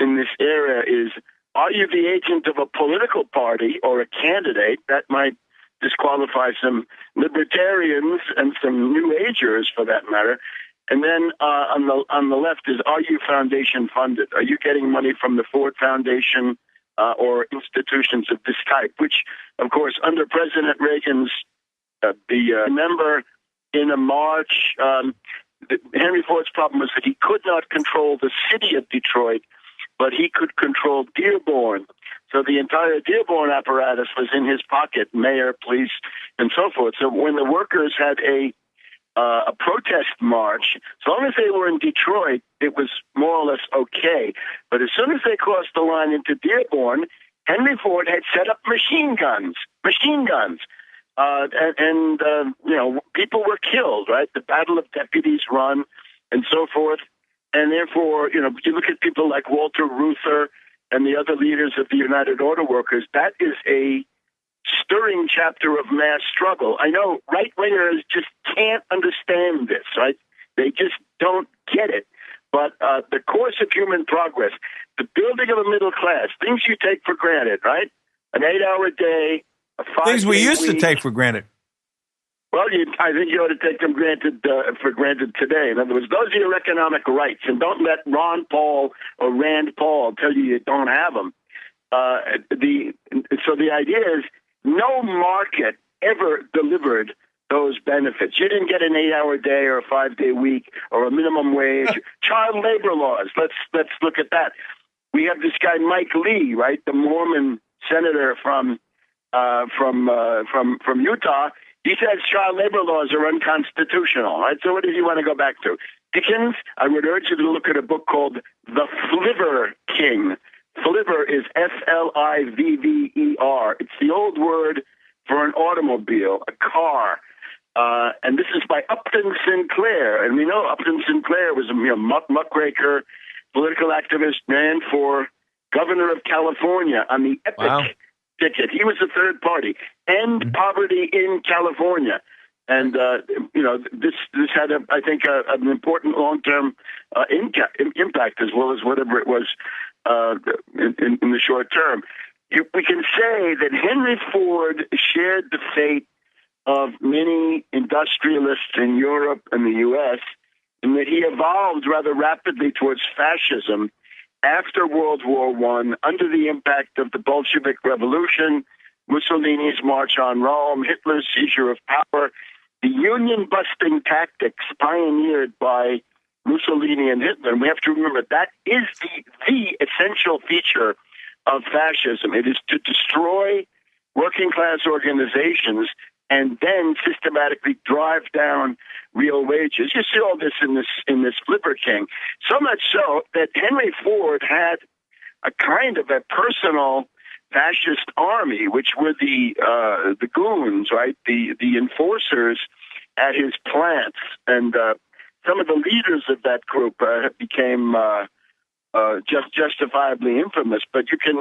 Speaker 2: in this era is, are you the agent of a political party or a candidate? That might disqualify some libertarians and some New Agers, for that matter. And then on the left is, are you foundation funded? Are you getting money from the Ford Foundation or institutions of this type? Which, of course, under President Reagan's remember in a March, Henry Ford's problem was that he could not control the city of Detroit, but he could control Dearborn. So the entire Dearborn apparatus was in his pocket, mayor, police, and so forth. So when the workers had a protest march, as long as they were in Detroit, it was more or less okay. But as soon as they crossed the line into Dearborn, Henry Ford had set up machine guns. And people were killed, right? The Battle of Deputies Run and so forth. And therefore, you look at people like Walter Reuther and the other leaders of the United Auto Workers, that is a stirring chapter of mass struggle. I know right-wingers just can't understand this, right? They just don't get it. But the course of human progress, the building of a middle class, things you take for granted, right? An 8-hour day, a 5-day
Speaker 1: things we used
Speaker 2: week.
Speaker 1: to take for granted.
Speaker 2: Well, I think you ought to take them for granted today. In other words, those are your economic rights, and don't let Ron Paul or Rand Paul tell you don't have them. So the idea is no market ever delivered those benefits. You didn't get an 8-hour day or a 5-day week or a minimum wage. Child labor laws. Let's look at that. We have this guy Mike Lee, right, the Mormon senator from Utah. He says child labor laws are unconstitutional, right? So what does he want to go back to? Dickens, I would urge you to look at a book called The Flivver King. Flivver is Flivver. It's the old word for an automobile, a car. And this is by Upton Sinclair. And we know Upton Sinclair was a muckraker, political activist, ran for governor of California on the Epic ticket. He was the third party. End poverty in California. And, this had, I think, an important long-term impact as well as whatever it was in the short term. We can say that Henry Ford shared the fate of many industrialists in Europe and the U.S., in that he evolved rather rapidly towards fascism after World War I, under the impact of the Bolshevik Revolution, Mussolini's march on Rome, Hitler's seizure of power, the union-busting tactics pioneered by Mussolini and Hitler. And we have to remember that is the essential feature of fascism. It is to destroy working-class organizations and then systematically drive down real wages. You see all this in this Flipper King. So much so that Henry Ford had a kind of a personal fascist army, which were the goons, right? The enforcers at his plants, and some of the leaders of that group became just justifiably infamous. But you can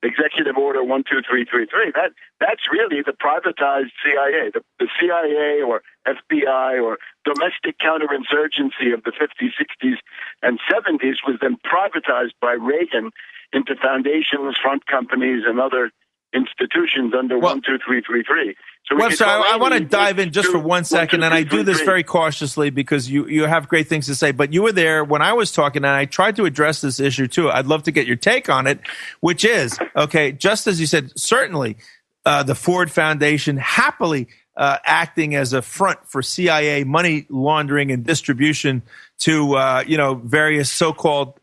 Speaker 2: Executive Order 12333. That's really the privatized CIA, the CIA or FBI or domestic counterinsurgency of the 50s, 60s, and 70s was then privatized by Reagan into foundations, front companies, and other institutions under 12333. So
Speaker 1: Webster, I want to dive in just for 1 second, and I do this very cautiously because you have great things to say, but you were there when I was talking, and I tried to address this issue too. I'd love to get your take on it, which is, okay, just as you said, certainly the Ford Foundation happily acting as a front for CIA money laundering and distribution to, various so-called,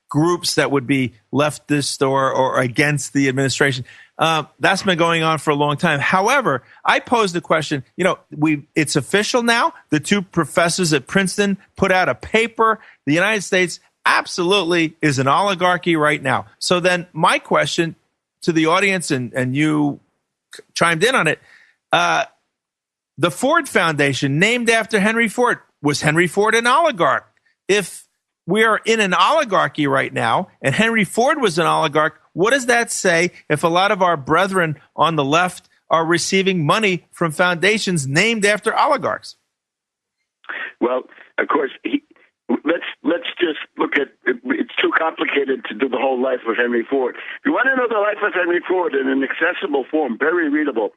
Speaker 1: groups that would be leftist or against the administration. That's been going on for a long time. However, I posed the question, it's official now. The two professors at Princeton put out a paper. The United States absolutely is an oligarchy right now. So then my question to the audience, and you chimed in on it, the Ford Foundation, named after Henry Ford, was Henry Ford an oligarch? If we are in an oligarchy right now, and Henry Ford was an oligarch, what does that say if a lot of our brethren on the left are receiving money from foundations named after oligarchs?
Speaker 2: Well, of course, let's just look at it's too complicated to do the whole life of Henry Ford. If you want to know the life of Henry Ford in an accessible form, very readable,